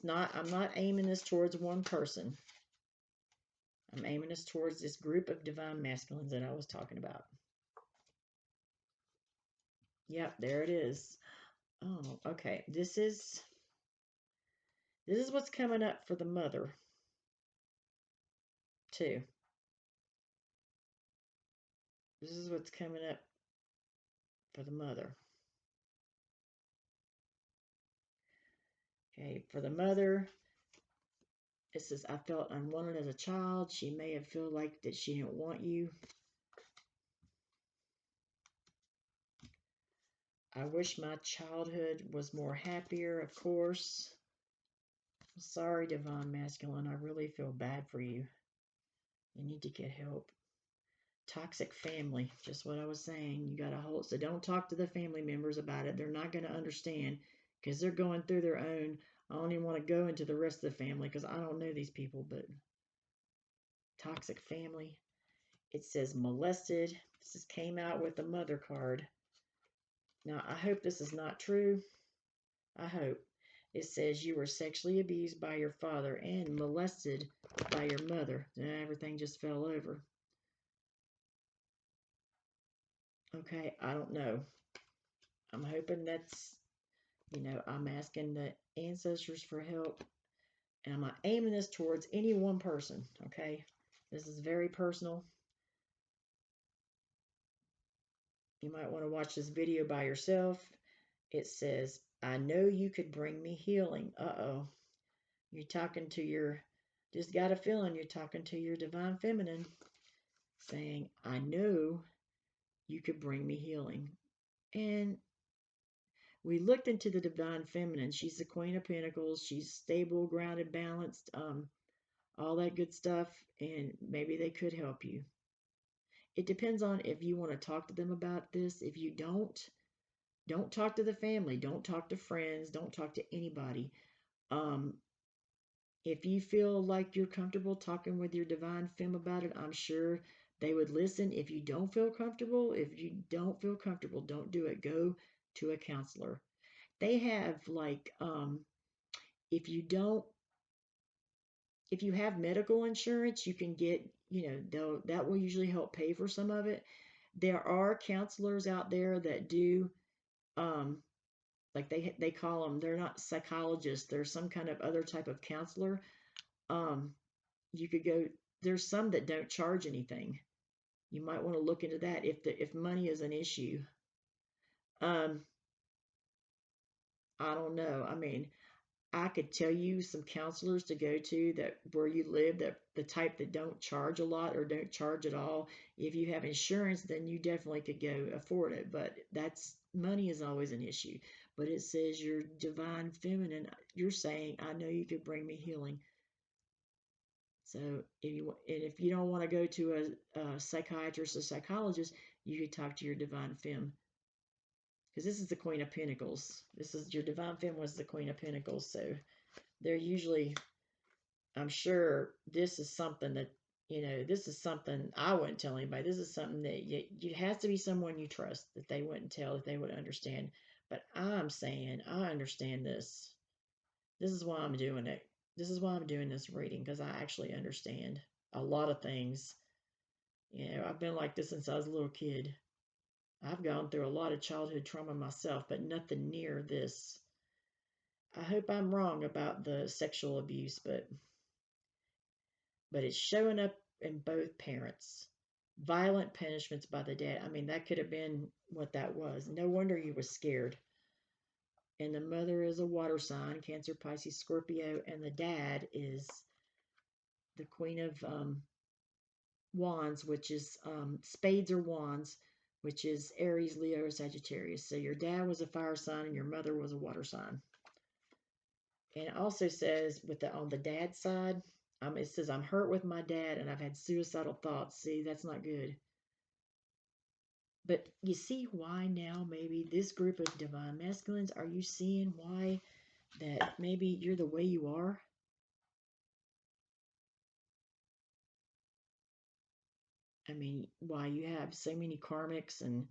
I'm not aiming this towards one person. I'm aiming this towards this group of Divine Masculines that I was talking about. Yep, there it is. Oh, okay. This is what's coming up for the mother, too. This is what's coming up for the mother. Okay, for the mother, it says, I felt unwanted as a child. She may have felt like that she didn't want you. I wish my childhood was more happier, of course. I'm sorry, Divine Masculine. I really feel bad for you. You need to get help. Toxic family, just what I was saying. You got to hold. So don't talk to the family members about it. They're not going to understand because they're going through their own. I don't even want to go into the rest of the family because I don't know these people, but toxic family. It says molested. This came out with the mother card. Now, I hope this is not true. I hope. It says you were sexually abused by your father and molested by your mother. Everything just fell over. Okay, I don't know. I'm hoping that's, you know, I'm asking the ancestors for help. And I'm not aiming this towards any one person, okay? This is very personal. You might want to watch this video by yourself. It says, I know you could bring me healing. Uh-oh. You're talking to just got a feeling you're talking to your Divine Feminine, saying, I know you could bring me healing. And we looked into the Divine Feminine. She's the Queen of Pentacles. She's stable, grounded, balanced, all that good stuff. And maybe they could help you. It depends on if you want to talk to them about this. If you don't talk to the family. Don't talk to friends. Don't talk to anybody. If you feel like you're comfortable talking with your Divine Femme about it, I'm sure they would listen. If you don't feel comfortable, don't do it. Go to a counselor. They have like, if you have medical insurance, you can get, you know, that will usually help pay for some of it. There are counselors out there that do, like they call them, they're not psychologists, they're some kind of other type of counselor. You could go, there's some that don't charge anything. You might want to look into that if money is an issue. I don't know. I mean, I could tell you some counselors to go to that where you live, that the type that don't charge a lot or don't charge at all. If you have insurance, then you definitely could go afford it. But that's money is always an issue. But it says you're divine feminine. You're saying, I know you could bring me healing. So if you don't want to go to a psychiatrist or psychologist, you could talk to your divine femme, because this is the Queen of Pentacles. This is your divine femme was the Queen of Pentacles. So they're usually, I'm sure this is something that, this is something I wouldn't tell anybody. This is something that you has to be someone you trust that they wouldn't tell, that they would understand. But I'm saying I understand this. This is why I'm doing it. This is why I'm doing this reading, because I actually understand a lot of things. I've been like this since I was a little kid. I've gone through a lot of childhood trauma myself, but nothing near this. I hope I'm wrong about the sexual abuse, but it's showing up in both parents. Violent punishments by the dad. I mean, that could have been what that was. No wonder he was scared. And the mother is a water sign, Cancer, Pisces, Scorpio, and the dad is the Queen of Wands, which is spades or wands, which is Aries, Leo, or Sagittarius. So your dad was a fire sign and your mother was a water sign. And it also says on the dad side, it says I'm hurt with my dad and I've had suicidal thoughts. See, that's not good. But you see why now maybe this group of divine masculines, are you seeing why that maybe you're the way you are? I mean, why you have so many karmics and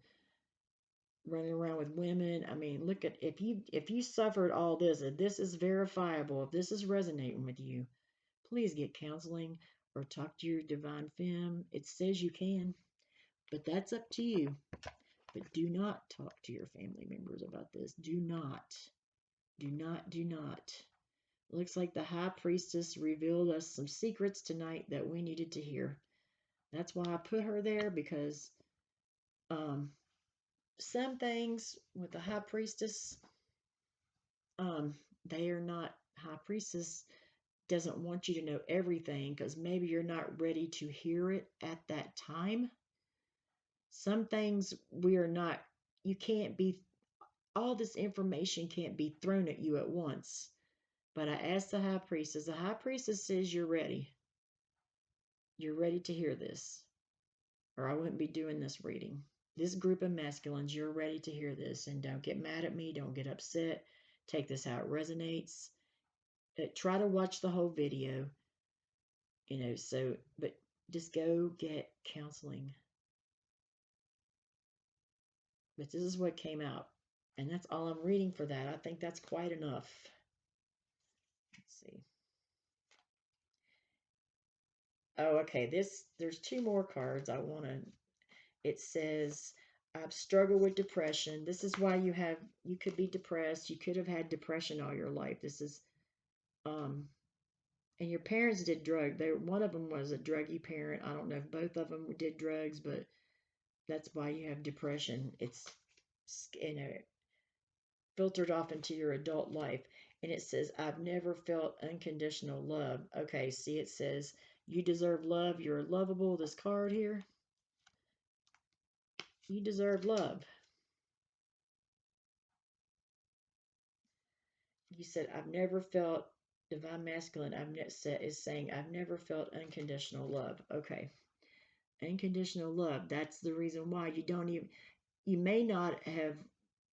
running around with women. I mean, look at if you suffered all this, if this is verifiable, if this is resonating with you, please get counseling or talk to your divine femme. It says you can, but that's up to you. But do not talk to your family members about this. Do not. Do not, do not. Looks like the high priestess revealed us some secrets tonight that we needed to hear. That's why I put her there, because um, some things with the high priestess, they are not, high priestess doesn't want you to know everything because maybe you're not ready to hear it at that time. Some things we are not, you can't be, all this information can't be thrown at you at once. But I asked the high priestess says you're ready. You're ready to hear this, or I wouldn't be doing this reading. This group of masculines, you're ready to hear this, and don't get mad at me. Don't get upset. Take this how it resonates. Try to watch the whole video, but just go get counseling. But this is what came out, and that's all I'm reading for that. I think that's quite enough. Let's see. Oh, okay. There's two more cards I want to. It says, I've struggled with depression. This is why you could be depressed. You could have had depression all your life. This is, and your parents did drugs. One of them was a druggy parent. I don't know if both of them did drugs, but that's why you have depression. It's, filtered off into your adult life. And it says, I've never felt unconditional love. Okay, see, it says, you deserve love. You're lovable. This card here, you deserve love. You said, I've never felt, divine masculine, is saying, I've never felt unconditional love. Okay. Unconditional love. That's the reason why you may not have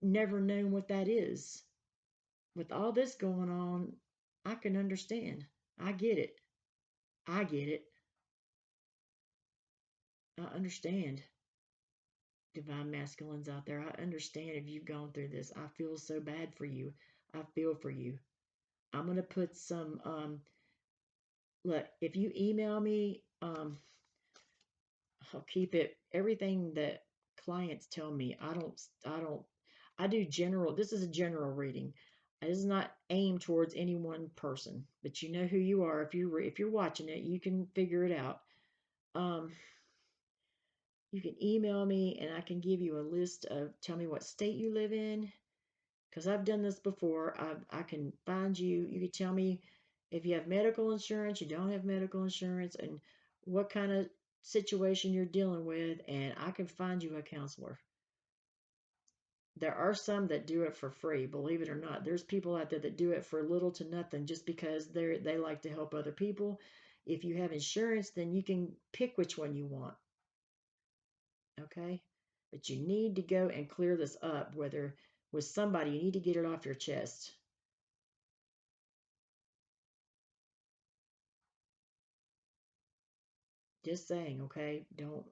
never known what that is. With all this going on, I can understand. I get it. I get it. I understand. Divine masculines out there, I understand if you've gone through this. I feel so bad for you. I feel for you. I'm going to put some, look, if you email me, I'll keep it, everything that clients tell me, I do general, this is a general reading. This is not aimed towards any one person, but you know who you are. If you're watching it, you can figure it out. You can email me and I can give you a list of, tell me what state you live in, because I've done this before. I can find you. You can tell me if you have medical insurance, you don't have medical insurance, and what kind of situation you're dealing with, and I can find you a counselor. There are some that do it for free, believe it or not. There's people out there that do it for little to nothing just because they like to help other people. If you have insurance, then you can pick which one you want, okay? But you need to go and clear this up, whether with somebody, you need to get it off your chest. Just saying, okay? Don't,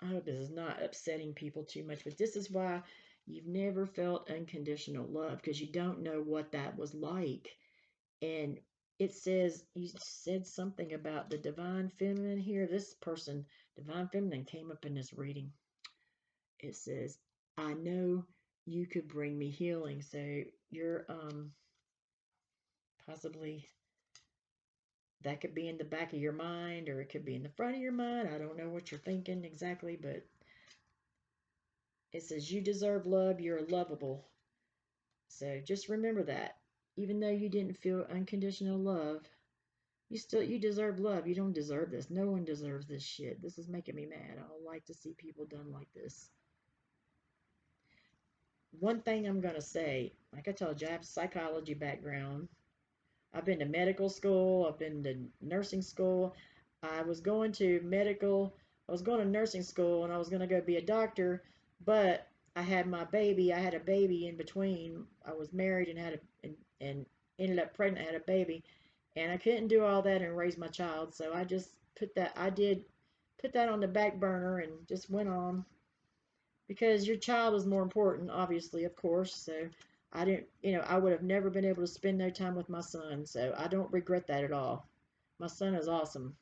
I hope this is not upsetting people too much, but this is why you've never felt unconditional love because you don't know what that was like. And it says, you said something about the divine feminine here. This person, divine feminine, came up in this reading. It says, I know you could bring me healing. So you're possibly, that could be in the back of your mind or it could be in the front of your mind. I don't know what you're thinking exactly, but it says you deserve love, you're lovable. So just remember that. Even though you didn't feel unconditional love, you deserve love. You don't deserve this. No one deserves this shit. This is making me mad. I don't like to see people done like this. One thing I'm gonna say, like I told you, I have a psychology background. I've been to medical school, I've been to nursing school. I was going to medical, I was going to nursing school and I was gonna go be a doctor, but I had my baby. I had a baby in between. I was married and and ended up pregnant, had a baby, and I couldn't do all that and raise my child. So I just I did put that on the back burner and just went on because your child is more important, obviously, of course. So I didn't, I would have never been able to spend no time with my son. So I don't regret that at all. My son is awesome.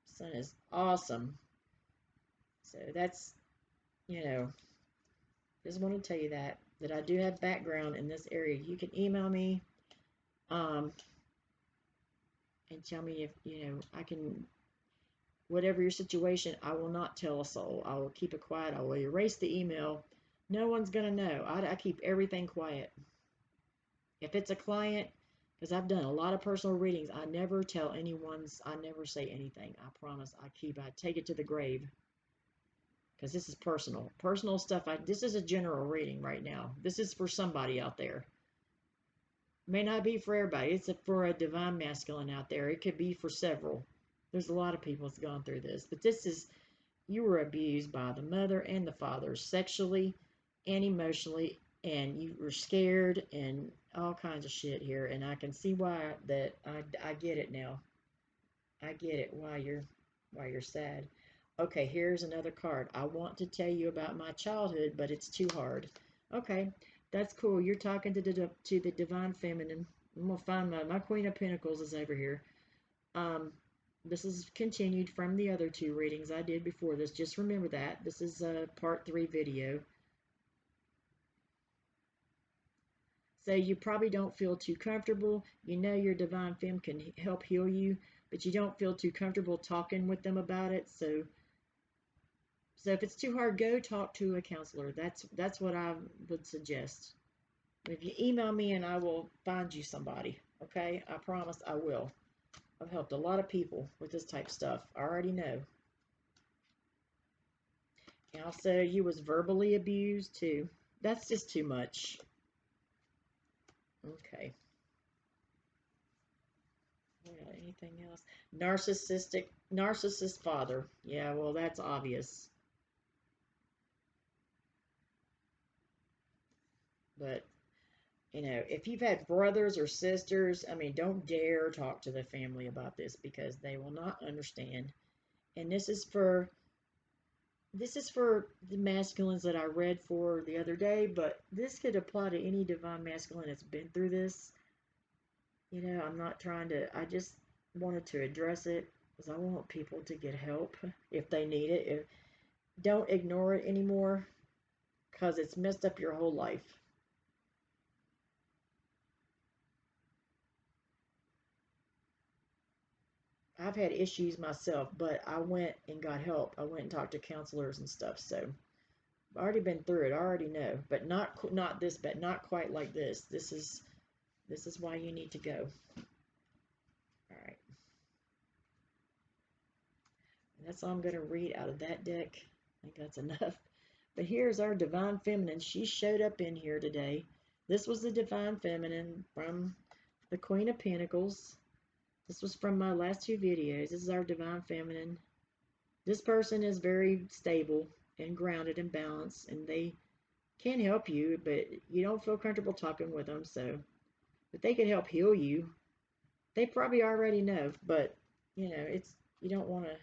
My son is awesome. So that's, you know, just want to tell you that I do have background in this area. You can email me, um, and tell me if, I can, whatever your situation, I will not tell a soul. I will keep it quiet. I will erase the email. No one's going to know. I keep everything quiet. If it's a client, because I've done a lot of personal readings, I never tell I never say anything. I promise. I take it to the grave because this is personal. Personal stuff. This is a general reading right now. This is for somebody out there. May not be for everybody. It's for a divine masculine out there. It could be for several. There's a lot of people that's gone through this, but this is, you were abused by the mother and the father sexually and emotionally, and you were scared and all kinds of shit here. And I can see why that I get it now. I get it why you're sad. Okay, here's another card. I want to tell you about my childhood, but it's too hard. Okay, that's cool. You're talking to the divine feminine. I'm gonna find my Queen of Pentacles is over here. Um, this is continued from the other two readings I did before this. Just remember that. This is a part 3 video. So you probably don't feel too comfortable. You know your divine femme can help heal you, but you don't feel too comfortable talking with them about it. So if it's too hard, go talk to a counselor. That's what I would suggest. If you email me and I will find you somebody, okay? I promise I will. I've helped a lot of people with this type of stuff. I already know. And also, you was verbally abused too. That's just too much. Okay. Anything else? Narcissist father. Yeah, well, that's obvious. But, if you've had brothers or sisters, I mean, don't dare talk to the family about this because they will not understand. And this is for the masculines that I read for the other day, but this could apply to any divine masculine that's been through this. I'm not trying to, I just wanted to address it because I want people to get help if they need it. Don't ignore it anymore because it's messed up your whole life. I've had issues myself, but I went and got help. I went and talked to counselors and stuff. So I've already been through it. I already know, but not this, but not quite like this. This is why you need to go. All right. And that's all I'm going to read out of that deck. I think that's enough. But here's our Divine Feminine. She showed up in here today. This was the Divine Feminine from the Queen of Pentacles. This was from my last two videos. This is our Divine Feminine. This person is very stable and grounded and balanced, and they can help you, but you don't feel comfortable talking with them. So if they can help heal you, they probably already know, but you know, it's, you don't want to.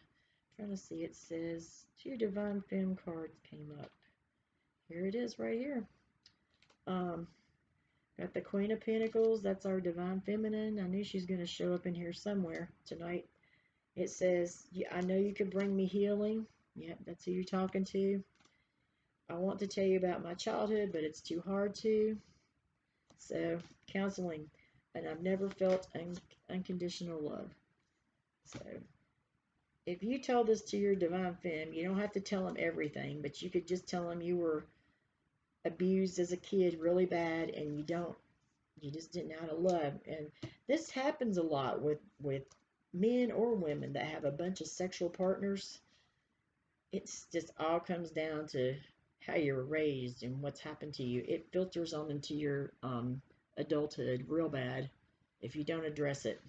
Trying to see, it says two Divine Femme cards came up. Here it is right here. Got the Queen of Pentacles. That's our Divine Feminine. I knew she's going to show up in here somewhere tonight. It says, I know you could bring me healing. Yep, that's who you're talking to. I want to tell you about my childhood, but it's too hard to. So, counseling. And I've never felt unconditional love. So, if you told this to your Divine Femme, you don't have to tell them everything, but you could just tell them you were abused as a kid really bad, and you just didn't know how to love. And this happens a lot with men or women that have a bunch of sexual partners. It's just all comes down to how you were raised and what's happened to you. It filters on into your adulthood real bad if you don't address it.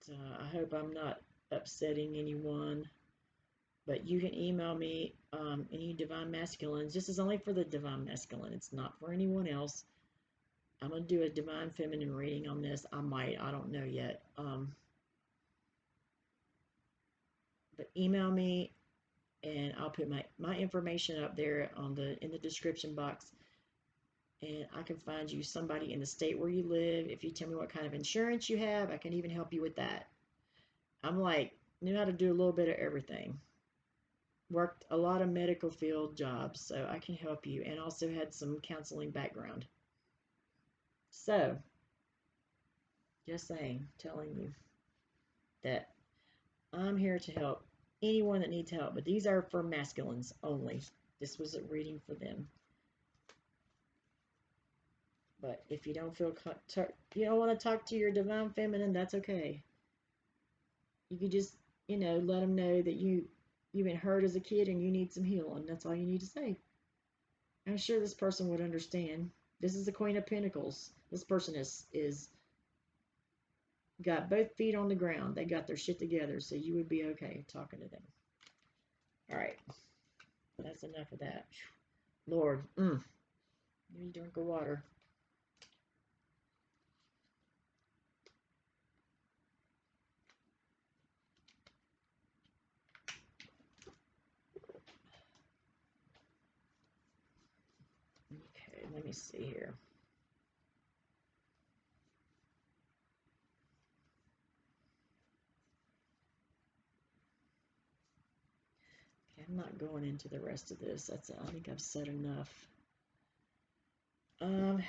So I hope I'm not upsetting anyone. But you can email me any Divine Masculines. This is only for the Divine Masculine. It's not for anyone else. I'm going to do a Divine Feminine reading on this. I might. I don't know yet. But email me, and I'll put my information up there on in the description box. And I can find you somebody in the state where you live. If you tell me what kind of insurance you have, I can even help you with that. I'm like, knew how to do a little bit of everything. Worked a lot of medical field jobs, so I can help you, and also had some counseling background. So, just saying, telling you that I'm here to help anyone that needs help, but these are for masculines only. This was a reading for them. But if you don't feel, you don't want to talk to your Divine Feminine, that's okay. You could just, let them know that you've been hurt as a kid and you need some healing. That's all you need to say. I'm sure this person would understand. This is the Queen of Pentacles. This person is got both feet on the ground. They got their shit together, so you would be okay talking to them. All right. That's enough of that. Lord, give me a drink of water. Okay, let me see here. Okay, I'm not going into the rest of this. I think I've said enough. I'm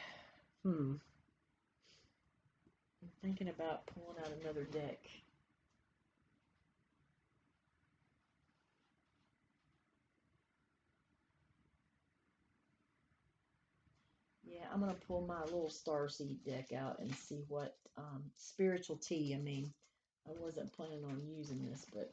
thinking about pulling out another deck. Yeah, I'm going to pull my little Starseed deck out and see what spiritual tea. I mean, I wasn't planning on using this, but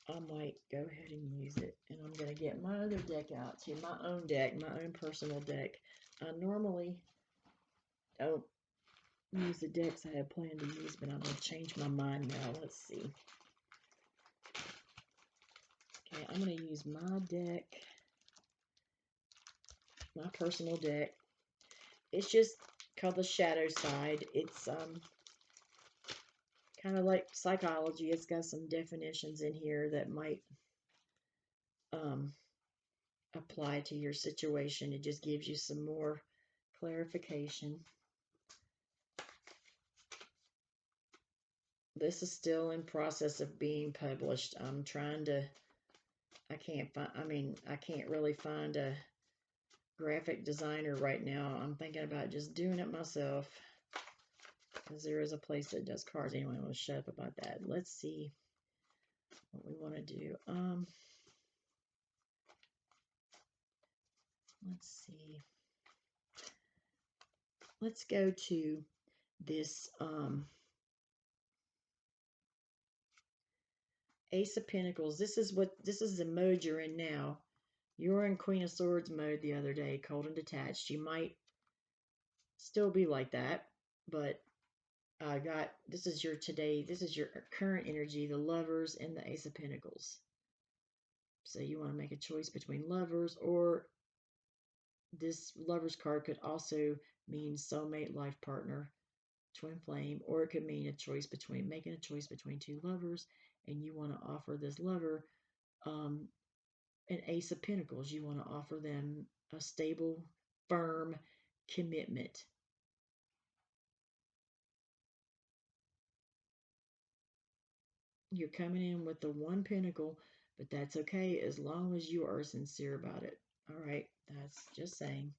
I might go ahead and use it. And I'm going to get my other deck out too, my own deck, my own personal deck. I normally don't use the decks I had planned to use, but I'm going to change my mind now. Let's see. Okay, I'm going to use my deck, my personal deck. It's just called the Shadow Side. It's kind of like psychology. It's got some definitions in here that might apply to your situation. It just gives you some more clarification. This is still in process of being published. I'm trying to, I can't really find a graphic designer right now. I'm thinking about just doing it myself, because there is a place that does cards. Anyway, I'm going to shut up about that. Let's see. what we want to do. Let's see. Let's go to this Ace of Pentacles. This is the mode you're in now. You were in Queen of Swords mode the other day, cold and detached. You might still be like that, but this is your current energy, the Lovers and the Ace of Pentacles. So you want to make a choice between lovers, or this Lovers card could also mean soulmate, life partner, twin flame, or it could mean making a choice between two lovers, and you want to offer this lover an Ace of Pentacles. You want to offer them a stable, firm commitment. You're coming in with the one pentacle, but that's okay as long as you are sincere about it. All right, that's just saying.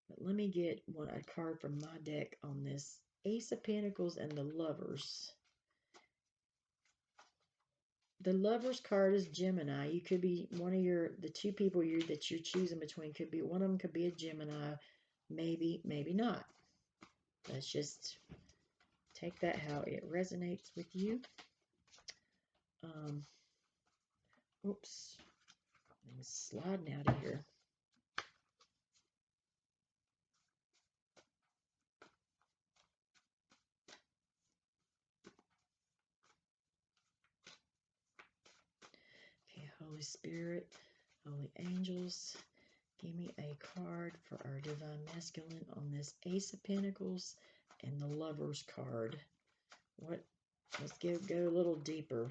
But let me get a card from my deck on this Ace of Pentacles and the Lovers. The Lovers card is Gemini. You could be the two people that you're choosing between could be, one of them could be a Gemini, maybe not. Let's just take that how it resonates with you. Oops, I'm sliding out of here. Okay, Holy Spirit, Holy Angels, give me a card for our Divine Masculine on this Ace of Pentacles and the Lovers card. Let's go a little deeper.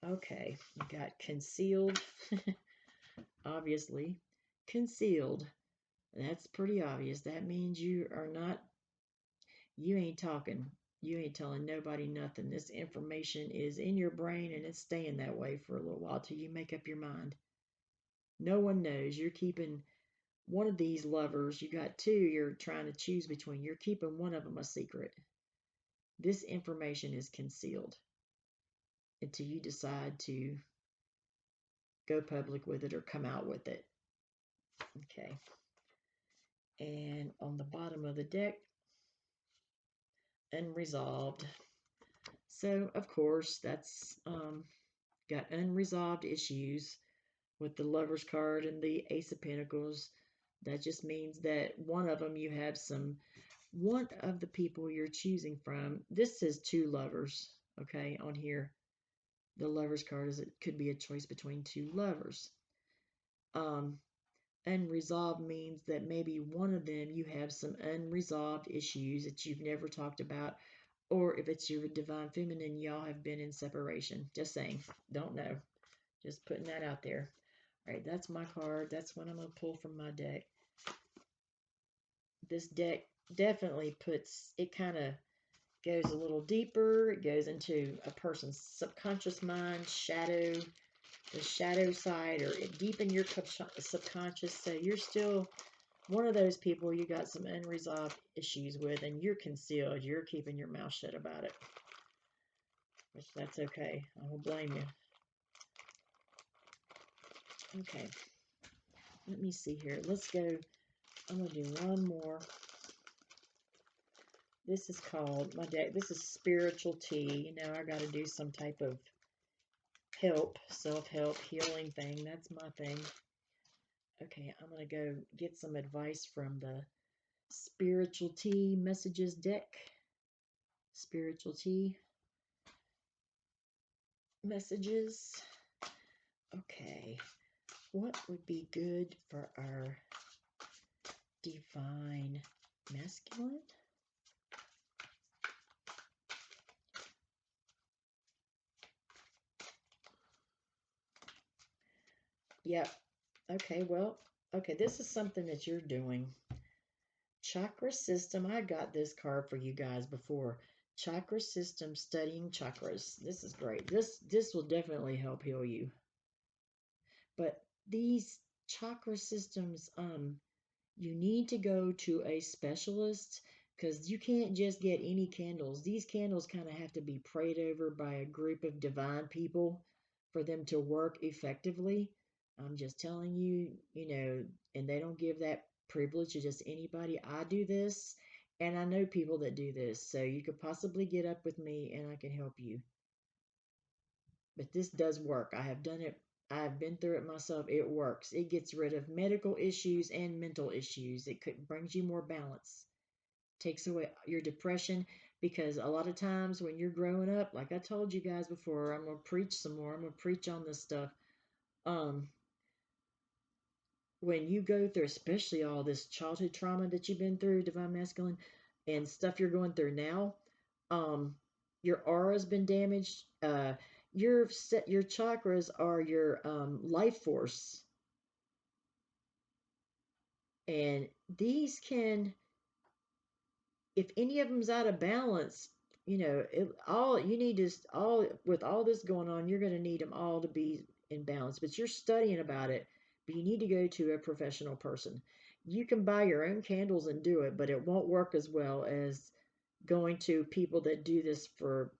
Okay, we got concealed. Obviously, concealed. That's pretty obvious. That means you ain't talking. You ain't telling nobody nothing. This information is in your brain and it's staying that way for a little while till you make up your mind. No one knows. You're keeping one of these lovers. You got two you're trying to choose between. You're keeping one of them a secret. This information is concealed until you decide to go public with it or come out with it. Okay. And on the bottom of the deck, unresolved. So, of course, that's got unresolved issues with the Lovers card and the Ace of Pentacles. That just means that one of the people you're choosing from, this says two lovers, okay, on here. The Lovers card it could be a choice between two lovers. Unresolved means that maybe one of them you have some unresolved issues that you've never talked about, or if it's your Divine Feminine, y'all have been in separation. Just saying. Don't know. Just putting that out there. All right, that's my card. That's what I'm going to pull from my deck. This deck definitely kind of goes a little deeper. It goes into a person's subconscious mind, the shadow side, or deep in your subconscious. So you're still one of those people you got some unresolved issues with, and you're concealed. You're keeping your mouth shut about it. Which that's okay. I won't blame you. Okay. Let me see here. Let's go. I'm going to do one more. This is called, my deck, this is Spiritual Tea. You know, I got to do some type of self-help, healing thing. That's my thing. Okay, I'm going to go get some advice from the Spiritual Tea Messages deck. Spiritual Tea Messages. Okay, what would be good for our Divine Masculine? Yep. Okay, well, okay, this is something that you're doing. Chakra system. I got this card for you guys before. Chakra system, studying chakras. This is great. This will definitely help heal you. But these chakra systems, you need to go to a specialist because you can't just get any candles. These candles kind of have to be prayed over by a group of divine people. for them to work effectively. I'm just telling you, and they don't give that privilege to just anybody. I do this, and I know people that do this. So you could possibly get up with me and I can help you. But this does work. I have done it. I have been through it myself. It works. It gets rid of medical issues and mental issues. Brings you more balance, takes away your depression, because a lot of times when you're growing up, like I told you guys before, I'm gonna preach some more. I'm gonna preach on this stuff. Um, when you go through, especially all this childhood trauma that you've been through, divine masculine, and stuff you're going through now, um, your aura's been damaged. Your chakras are your life force, and these can, if any of them's out of balance, all you need is all with all this going on, you're going to need them all to be in balance. But you're studying about it, but you need to go to a professional person. You can buy your own candles and do it, but it won't work as well as going to people that do this for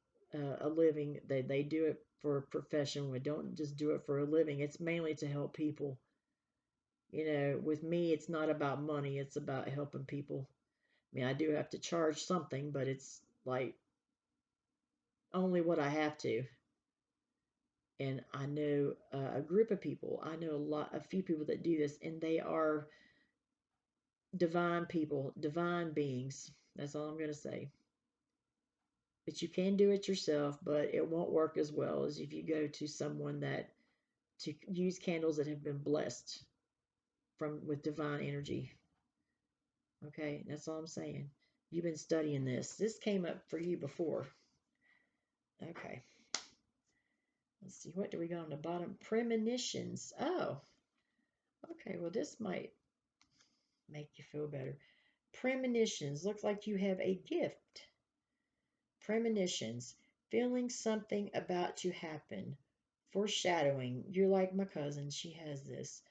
a living. They do it for a profession. We don't just do it for a living. It's mainly to help people. With me, it's not about money. It's about helping people. I mean, I do have to charge something, but it's like only what I have to. And I know a group of people. I know a few people that do this, and they are divine people, divine beings. That's all I'm going to say. But you can do it yourself, but it won't work as well as if you go to someone to use candles that have been blessed with divine energy. Okay, that's all I'm saying. You've been studying this. This came up for you before. Okay. Let's see, what do we got on the bottom? Premonitions. Oh, okay. Well, this might make you feel better. Premonitions. Looks like you have a gift. Premonitions. Feeling something about to happen. Foreshadowing. You're like my cousin. She has this.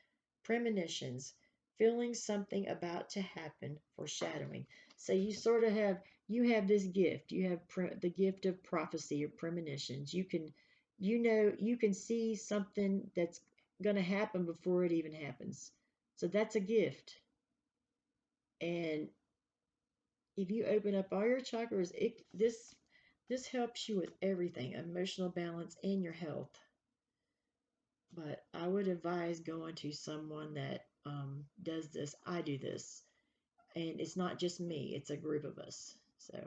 Premonitions. Feeling something about to happen. Foreshadowing. So you sort of have this gift. You have the gift of prophecy or premonitions. You can see something that's going to happen before it even happens. So that's a gift. And if you open up all your chakras, this helps you with everything, emotional balance and your health. But I would advise going to someone that does this. I do this. And it's not just me, it's a group of us. So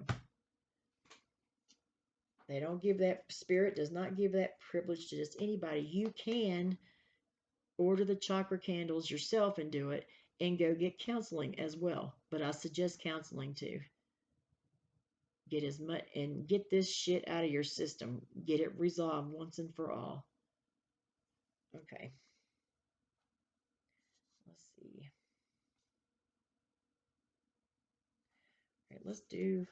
they don't give that, spirit does not give that privilege to just anybody. You can order the chakra candles yourself and do it, and go get counseling as well. But I suggest counseling too. Get as much and get this shit out of your system. Get it resolved once and for all. Okay. Let's see. All right, let's do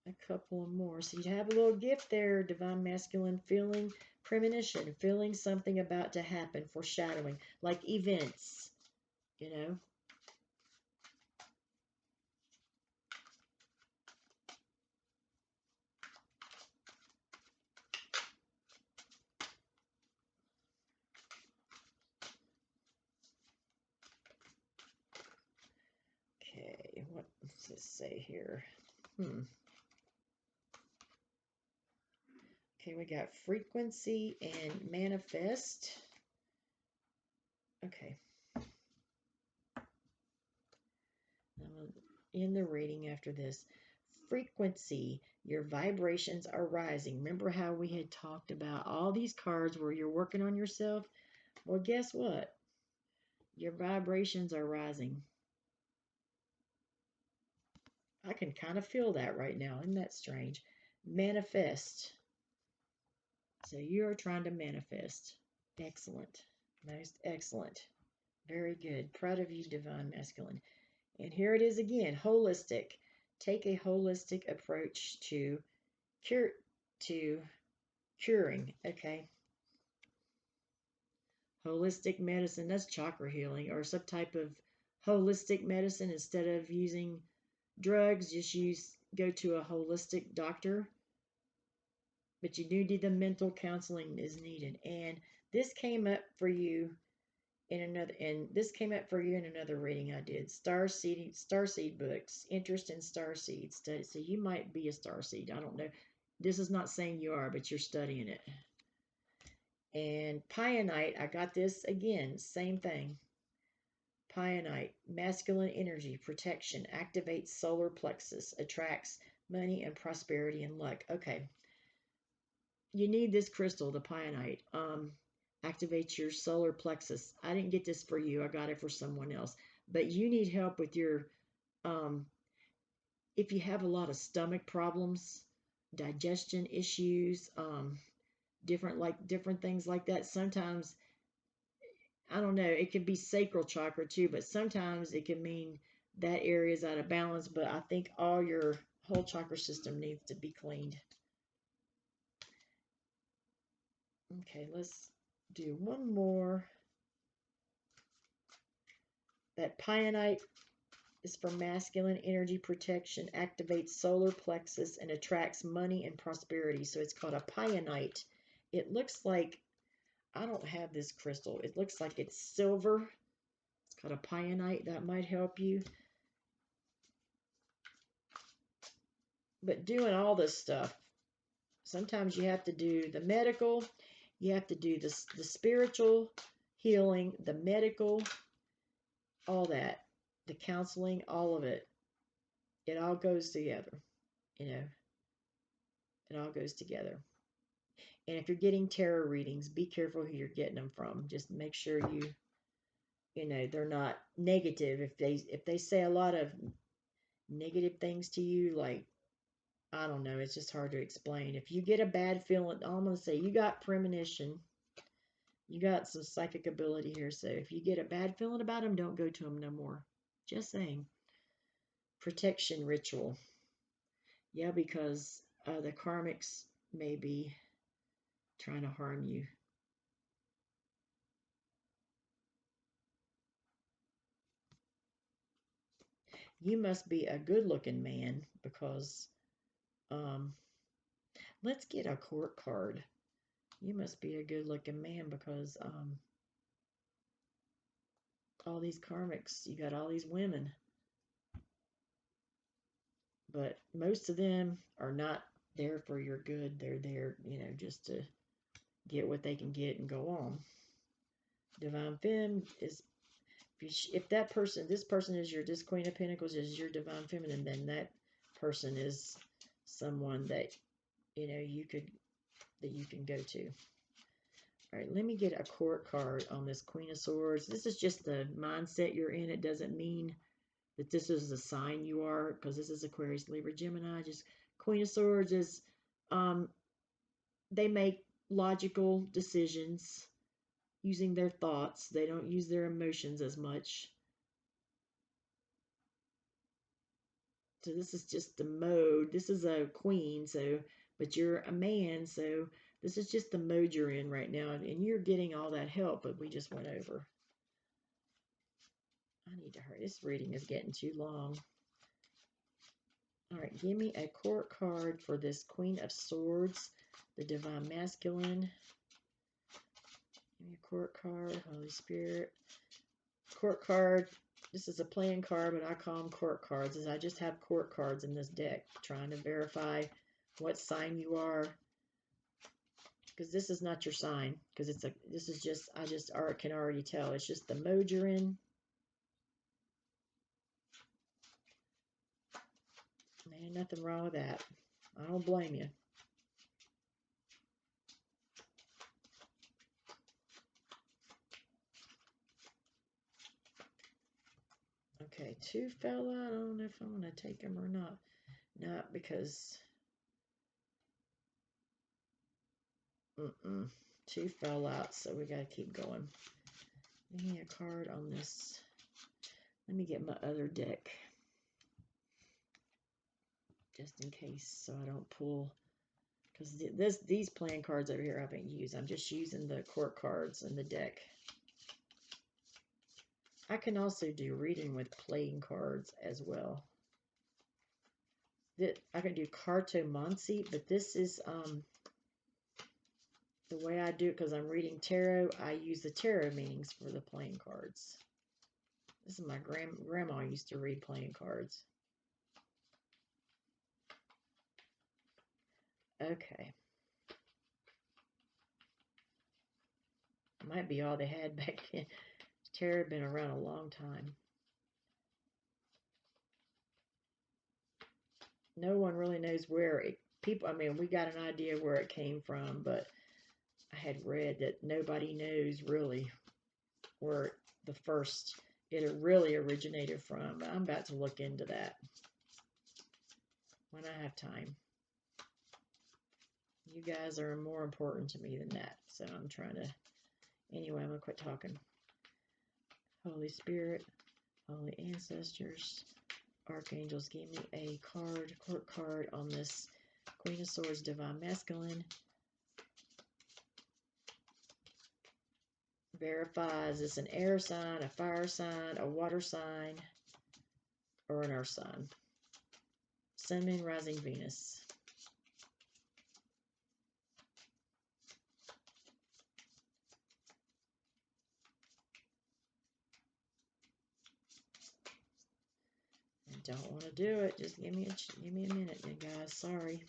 a couple more. So you have a little gift there, divine masculine, feeling premonition, feeling something about to happen, foreshadowing, like events, you know. Okay, what does it say here? Okay, we got frequency and manifest. Okay. I'm in the reading after this. Frequency, your vibrations are rising. Remember how we had talked about all these cards where you're working on yourself? Well, guess what? Your vibrations are rising. I can kind of feel that right now. Isn't that strange? Manifest. So you are trying to manifest. Excellent. Most excellent. Very good. Proud of you, divine masculine. And here it is again, holistic. Take a holistic approach to curing. Okay. Holistic medicine, that's chakra healing, or some type of holistic medicine. Instead of using drugs, just go to a holistic doctor. but you do need the mental counseling is needed. And this came up for you in another, and this came up for you in another reading I did. Starseed books, interest in starseed study. So you might be a starseed. I don't know. This is not saying you are, but you're studying it. And Pionite, I got this again, same thing. Pionite, masculine energy, protection, activates solar plexus, attracts money and prosperity and luck. Okay, you need this crystal, the Pionite. Activates your solar plexus. I didn't get this for you. I got it for someone else. But you need help with your, if you have a lot of stomach problems, digestion issues, different things like that. Sometimes, I don't know, it could be sacral chakra too, but sometimes it can mean that area is out of balance. But I think all your whole chakra system needs to be cleaned. Okay, let's do one more. That Pionite is for masculine energy protection, activates solar plexus, and attracts money and prosperity. So it's called a Pionite. It looks like, I don't have this crystal. It looks like it's silver. It's called a Pionite. That might help you. But doing all this stuff, sometimes you have to do the medical, you have to do the spiritual healing, the medical, all that, the counseling, all of it. It all goes together, you know. It all goes together. And if you're getting tarot readings, be careful who you're getting them from. Just make sure you know, they're not negative. If they say a lot of negative things to you, like, I don't know, it's just hard to explain. If you get a bad feeling, I'm going to say you got premonition. You got some psychic ability here. So if you get a bad feeling about them, don't go to them no more. Just saying. Protection ritual. Yeah, because the karmics may be trying to harm you. You must be a good-looking man because, let's get a court card. You must be a good-looking man because all these karmics, you got all these women. But most of them are not there for your good. They're there, you know, just to get what they can get and go on. Divine Femme is, if that person, this person is this Queen of Pentacles is your Divine Feminine, then that person is someone that, you know, that you can go to. All right, let me get a court card on this Queen of Swords. This is just the mindset you're in. It doesn't mean that this is the sign you are, because this is Aquarius, Libra, Gemini. Just Queen of Swords is, they make logical decisions using their thoughts. They don't use their emotions as much. So this is just the mode. This is a queen, so, but you're a man, so this is just the mode you're in right now, and you're getting all that help, but we just went over. I need to hurry. This reading is getting too long. All right, give me a court card for this Queen of Swords, the Divine Masculine. Give me a court card, Holy Spirit. Court card. This is a playing card, but I call them court cards, as I just have court cards in this deck, trying to verify what sign you are. Because this is not your sign. Because this is just, I can already tell. It's just the mode you're in. Man, nothing wrong with that. I don't blame you. Okay, 2 fell out. I don't know if I want to take them or not. Not because 2 fell out, so we got to keep going. Give me a card on this. Let me get my other deck, just in case, so I don't pull. Because these playing cards over here I haven't used. I'm just using the court cards in the deck. I can also do reading with playing cards as well. I can do cartomancy, but this is The way I do it, because I'm reading tarot, I use the tarot meanings for the playing cards. This is my grandma used to read playing cards. Okay. Might be all they had back then. Tarot had been around a long time. No one really knows where it, I mean, we got an idea where it came from, but I had read that nobody knows really where it really originated from. But I'm about to look into that when I have time. You guys are more important to me than that, so I'm trying to, anyway, I'm going to quit talking. Holy Spirit, Holy Ancestors, Archangels, give me a court card on this Queen of Swords, Divine Masculine. Verifies it's an air sign, a fire sign, a water sign, or an earth sign. Sun, Moon, Rising, Venus. I don't want to do it. Just give me a minute, you guys. Sorry.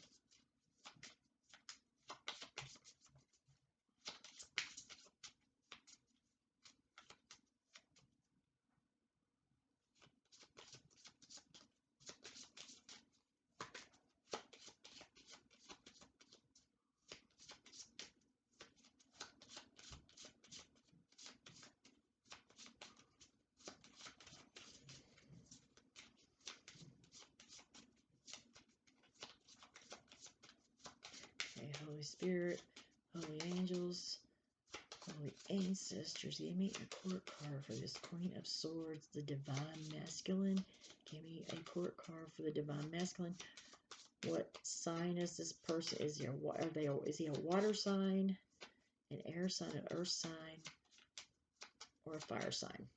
Okay, Holy Spirit, Holy Angels, Holy Ancestors, give me a court card for this Queen of Swords, the Divine Masculine. Give me a court card for the Divine Masculine. What sign is this person? Is he a water sign, an air sign, an earth sign, or a fire sign?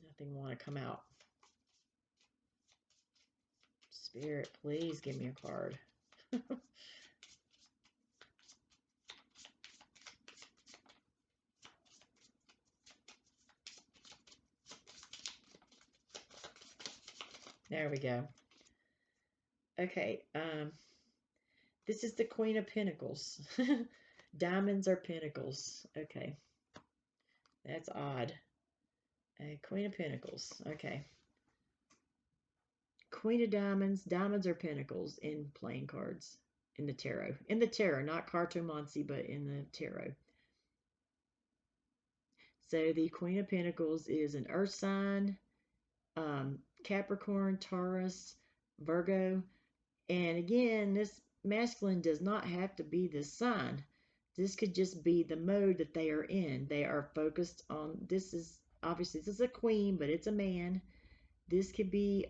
Nothing want to come out. Spirit, please give me a card. There we go. Okay, this is the Queen of Pentacles. Diamonds are pentacles. Okay, that's odd. Queen of Pentacles. Okay. Queen of Diamonds. Diamonds are pentacles in playing cards in the tarot. In the tarot, not cartomancy, but in the tarot. So the Queen of Pentacles is an earth sign, Capricorn, Taurus, Virgo. And again, this masculine does not have to be this sign. This could just be the mode that they are in. They are focused on, this is, obviously this is a queen, but it's a man. This could be,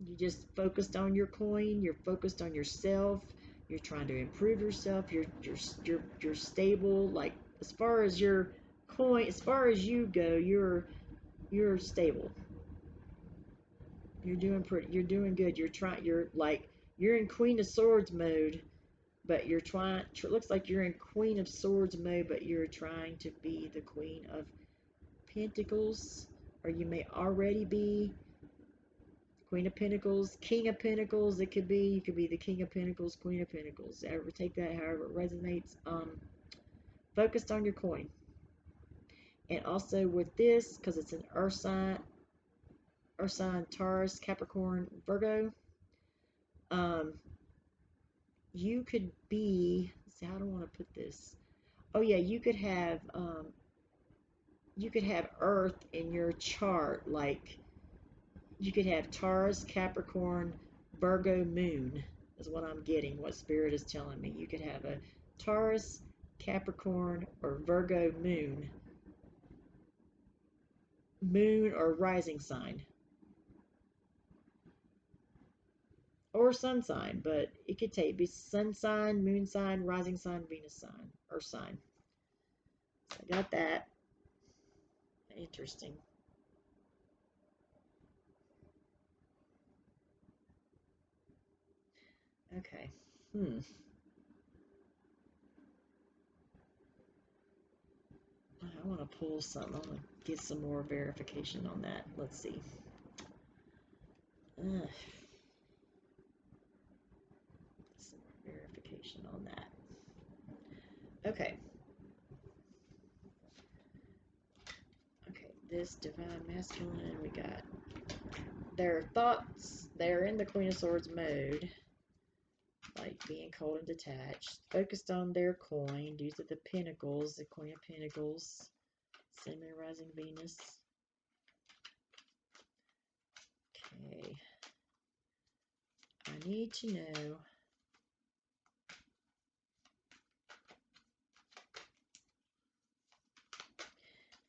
you just focused on your coin, you're focused on yourself, you're trying to improve yourself, you're stable, like as far as your coin, as far as you go, you're stable. You're doing good. You're in Queen of Swords mode, but you're trying, looks like you're in Queen of Swords mode, but you're trying to be the Queen of Pentacles, or you may already be Queen of Pentacles, King of Pentacles. You could be the King of Pentacles, Queen of Pentacles. Take that however it resonates. Focused on your coin. And also with this, because it's an earth sign, Taurus, Capricorn, Virgo, you could be, see, how do I want to put this? Oh yeah, you could have Earth in your chart, like you could have Taurus, Capricorn, Virgo, Moon, is what I'm getting, what Spirit is telling me. You could have a Taurus, Capricorn, or Virgo Moon or rising sign. Or sun sign, but it could be sun sign, moon sign, rising sign, Venus sign, earth sign. So I got that. Interesting. Okay. I want to pull some. I want to get some more verification on that. Let's see. Some more verification on that. Okay. Okay, this divine masculine, we got their thoughts. They're in the Queen of Swords mode, like being cold and detached, focused on their coin due to the Pentacles, the Queen of Pentacles, Sun, Moon, Rising, Venus. Okay. I need to know.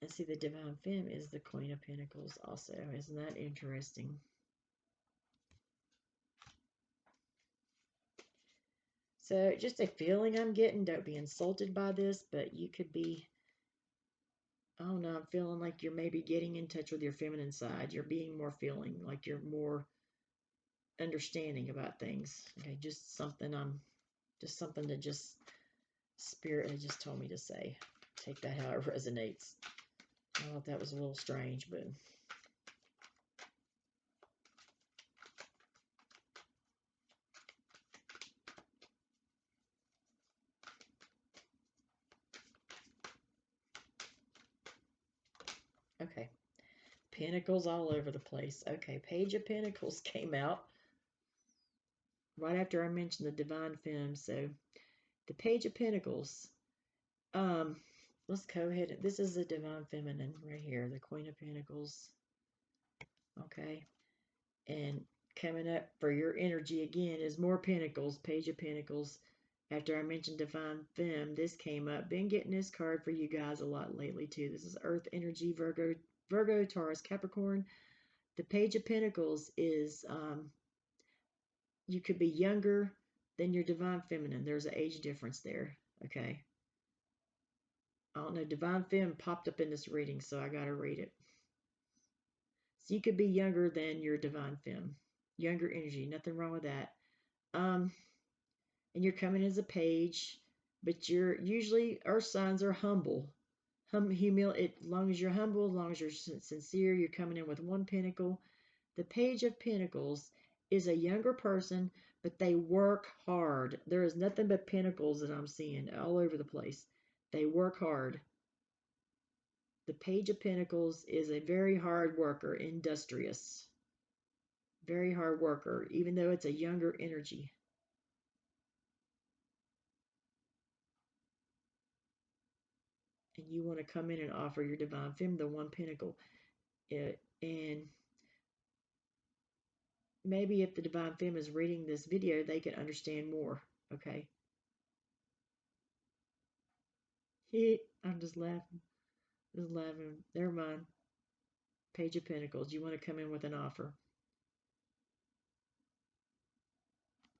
And see, the Divine Femme is the Queen of Pentacles also. Isn't that interesting? So just a feeling I'm getting. Don't be insulted by this, but you could be, I don't know, I'm feeling like you're maybe getting in touch with your feminine side. You're being more feeling, like you're more understanding about things. Okay, just something to just Spirit had just told me to say. Take that how it resonates. I thought that was a little strange, but okay. Pentacles all over the place. Okay, Page of Pentacles came out right after I mentioned the Divine Femme. So the Page of Pentacles. Let's go ahead. This is the Divine Feminine right here, the Queen of Pentacles. Okay, and coming up for your energy again is more Pentacles, Page of Pentacles. After I mentioned Divine Femme, this came up. Been getting this card for you guys a lot lately too. This is Earth energy, Virgo, Taurus, Capricorn. The Page of Pentacles is you could be younger than your Divine Feminine. There's an age difference there. Okay. I don't know. Divine Femme popped up in this reading, so I got to read it. So you could be younger than your Divine Femme. Younger energy. Nothing wrong with that. And you're coming as a page, but you're usually, earth signs are humble. As long as you're humble, as long as you're sincere, you're coming in with one pentacle. The Page of Pentacles is a younger person, but they work hard. There is nothing but pentacles that I'm seeing all over the place. They work hard. The Page of Pentacles is a very hard worker, industrious. Very hard worker, even though it's a younger energy. And you want to come in and offer your Divine Femme the one pentacle. And maybe if the Divine Femme is reading this video, they can understand more. Okay. I'm just laughing. Just laughing. Never mind. Page of Pentacles. You want to come in with an offer.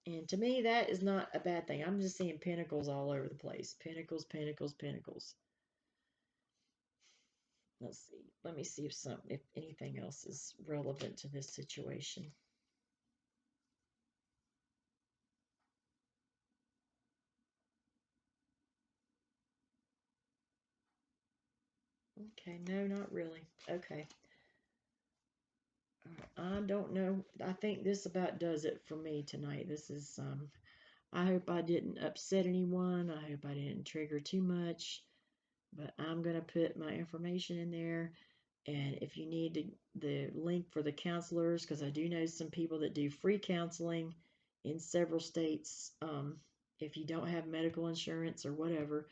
And to me, that is not a bad thing. I'm just seeing pentacles all over the place. Pentacles, pentacles, pentacles. Let's see. Let me see if anything else is relevant to this situation. Okay, no, not really. Okay. I don't know. I think this about does it for me tonight. This is, I hope I didn't upset anyone. I hope I didn't trigger too much. But I'm going to put my information in there. And if you need the link for the counselors, because I do know some people that do free counseling in several states. If you don't have medical insurance or whatever,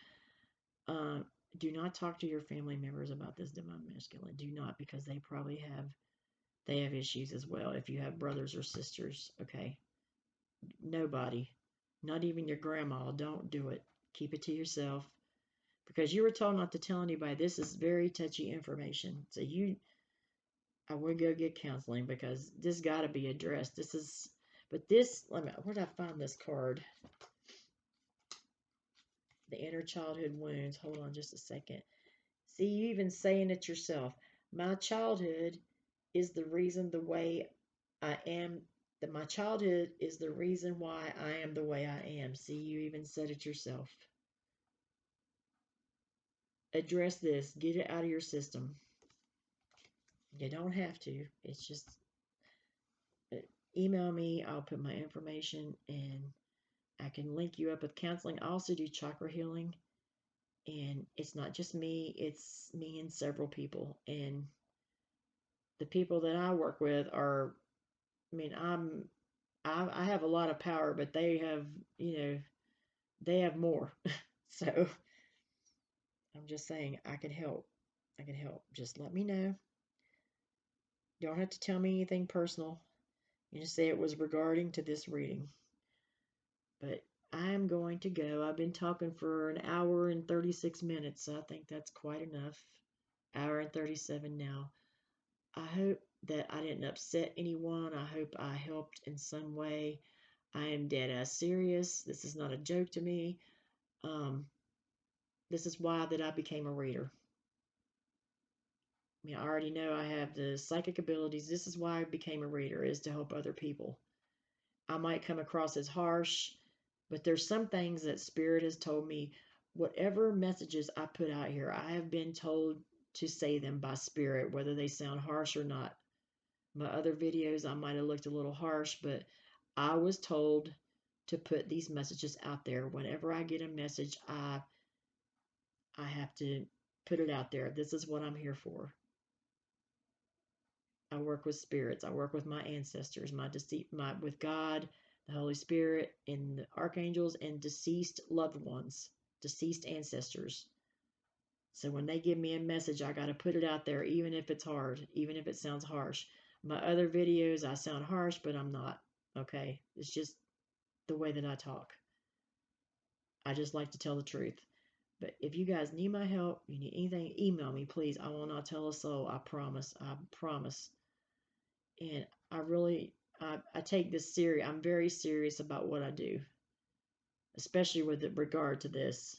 do not talk to your family members about this Divine Masculine. Do not, because they probably have issues as well. If you have brothers or sisters, okay, nobody, not even your grandma, don't do it. Keep it to yourself, because you were told not to tell anybody. This is very touchy information. So I would go get counseling, because this got to be addressed. But this, where did I find this card? The inner childhood wounds. Hold on just a second. See, you even saying it yourself. My childhood is the reason the way I am That my childhood is the reason why I am the way I am. See, you even said it yourself. Address this. Get it out of your system. You don't have to. It's just email me. I'll put my information and I can link you up with counseling. I also do chakra healing. And it's not just me, it's me and several people. And the people that I work with are, I mean, I have a lot of power, but they have, they have more. So I'm just saying I can help. I can help. Just let me know. You don't have to tell me anything personal. You just say it was regarding to this reading. But I'm going to go. I've been talking for an hour and 36 minutes, so I think that's quite enough. Hour and 37 now. I hope that I didn't upset anyone. I hope I helped in some way. I am dead ass serious. This is not a joke to me. This is why that I became a reader. I mean, I already know I have the psychic abilities. This is why I became a reader, is to help other people. I might come across as harsh, but there's some things that Spirit has told me. Whatever messages I put out here, I have been told to say them by Spirit, whether they sound harsh or not. My other videos, I might have looked a little harsh, but I was told to put these messages out there. Whenever I get a message, I have to put it out there. This is what I'm here for. I work with spirits. I work with my ancestors, with God, the Holy Spirit, and the archangels, and deceased loved ones, deceased ancestors. So when they give me a message, I got to put it out there, even if it's hard, even if it sounds harsh. My other videos, I sound harsh, but I'm not. Okay, it's just the way that I talk. I just like to tell the truth. But if you guys need my help, you need anything, email me, please. I will not tell a soul. I promise. I promise. And I take this serious. I'm very serious about what I do, especially with regard to this.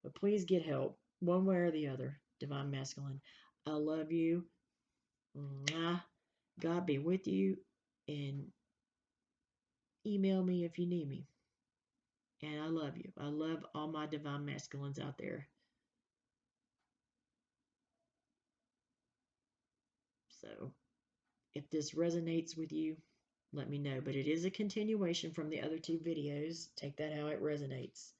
But please get help, one way or the other. Divine Masculine, I love you. Mwah. God be with you. And email me if you need me. And I love you. I love all my Divine Masculines out there. So if this resonates with you, let me know. But it is a continuation from the other two videos. Take that how it resonates.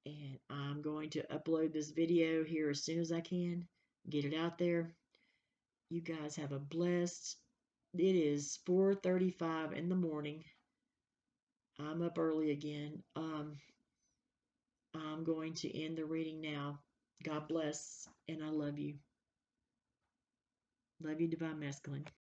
And I'm going to upload this video here as soon as I can. Get it out there. You guys have a blessed. It is 4:35 in the morning. I'm up early again. I'm going to end the reading now. God bless, and I love you. Love you, Divine Masculine.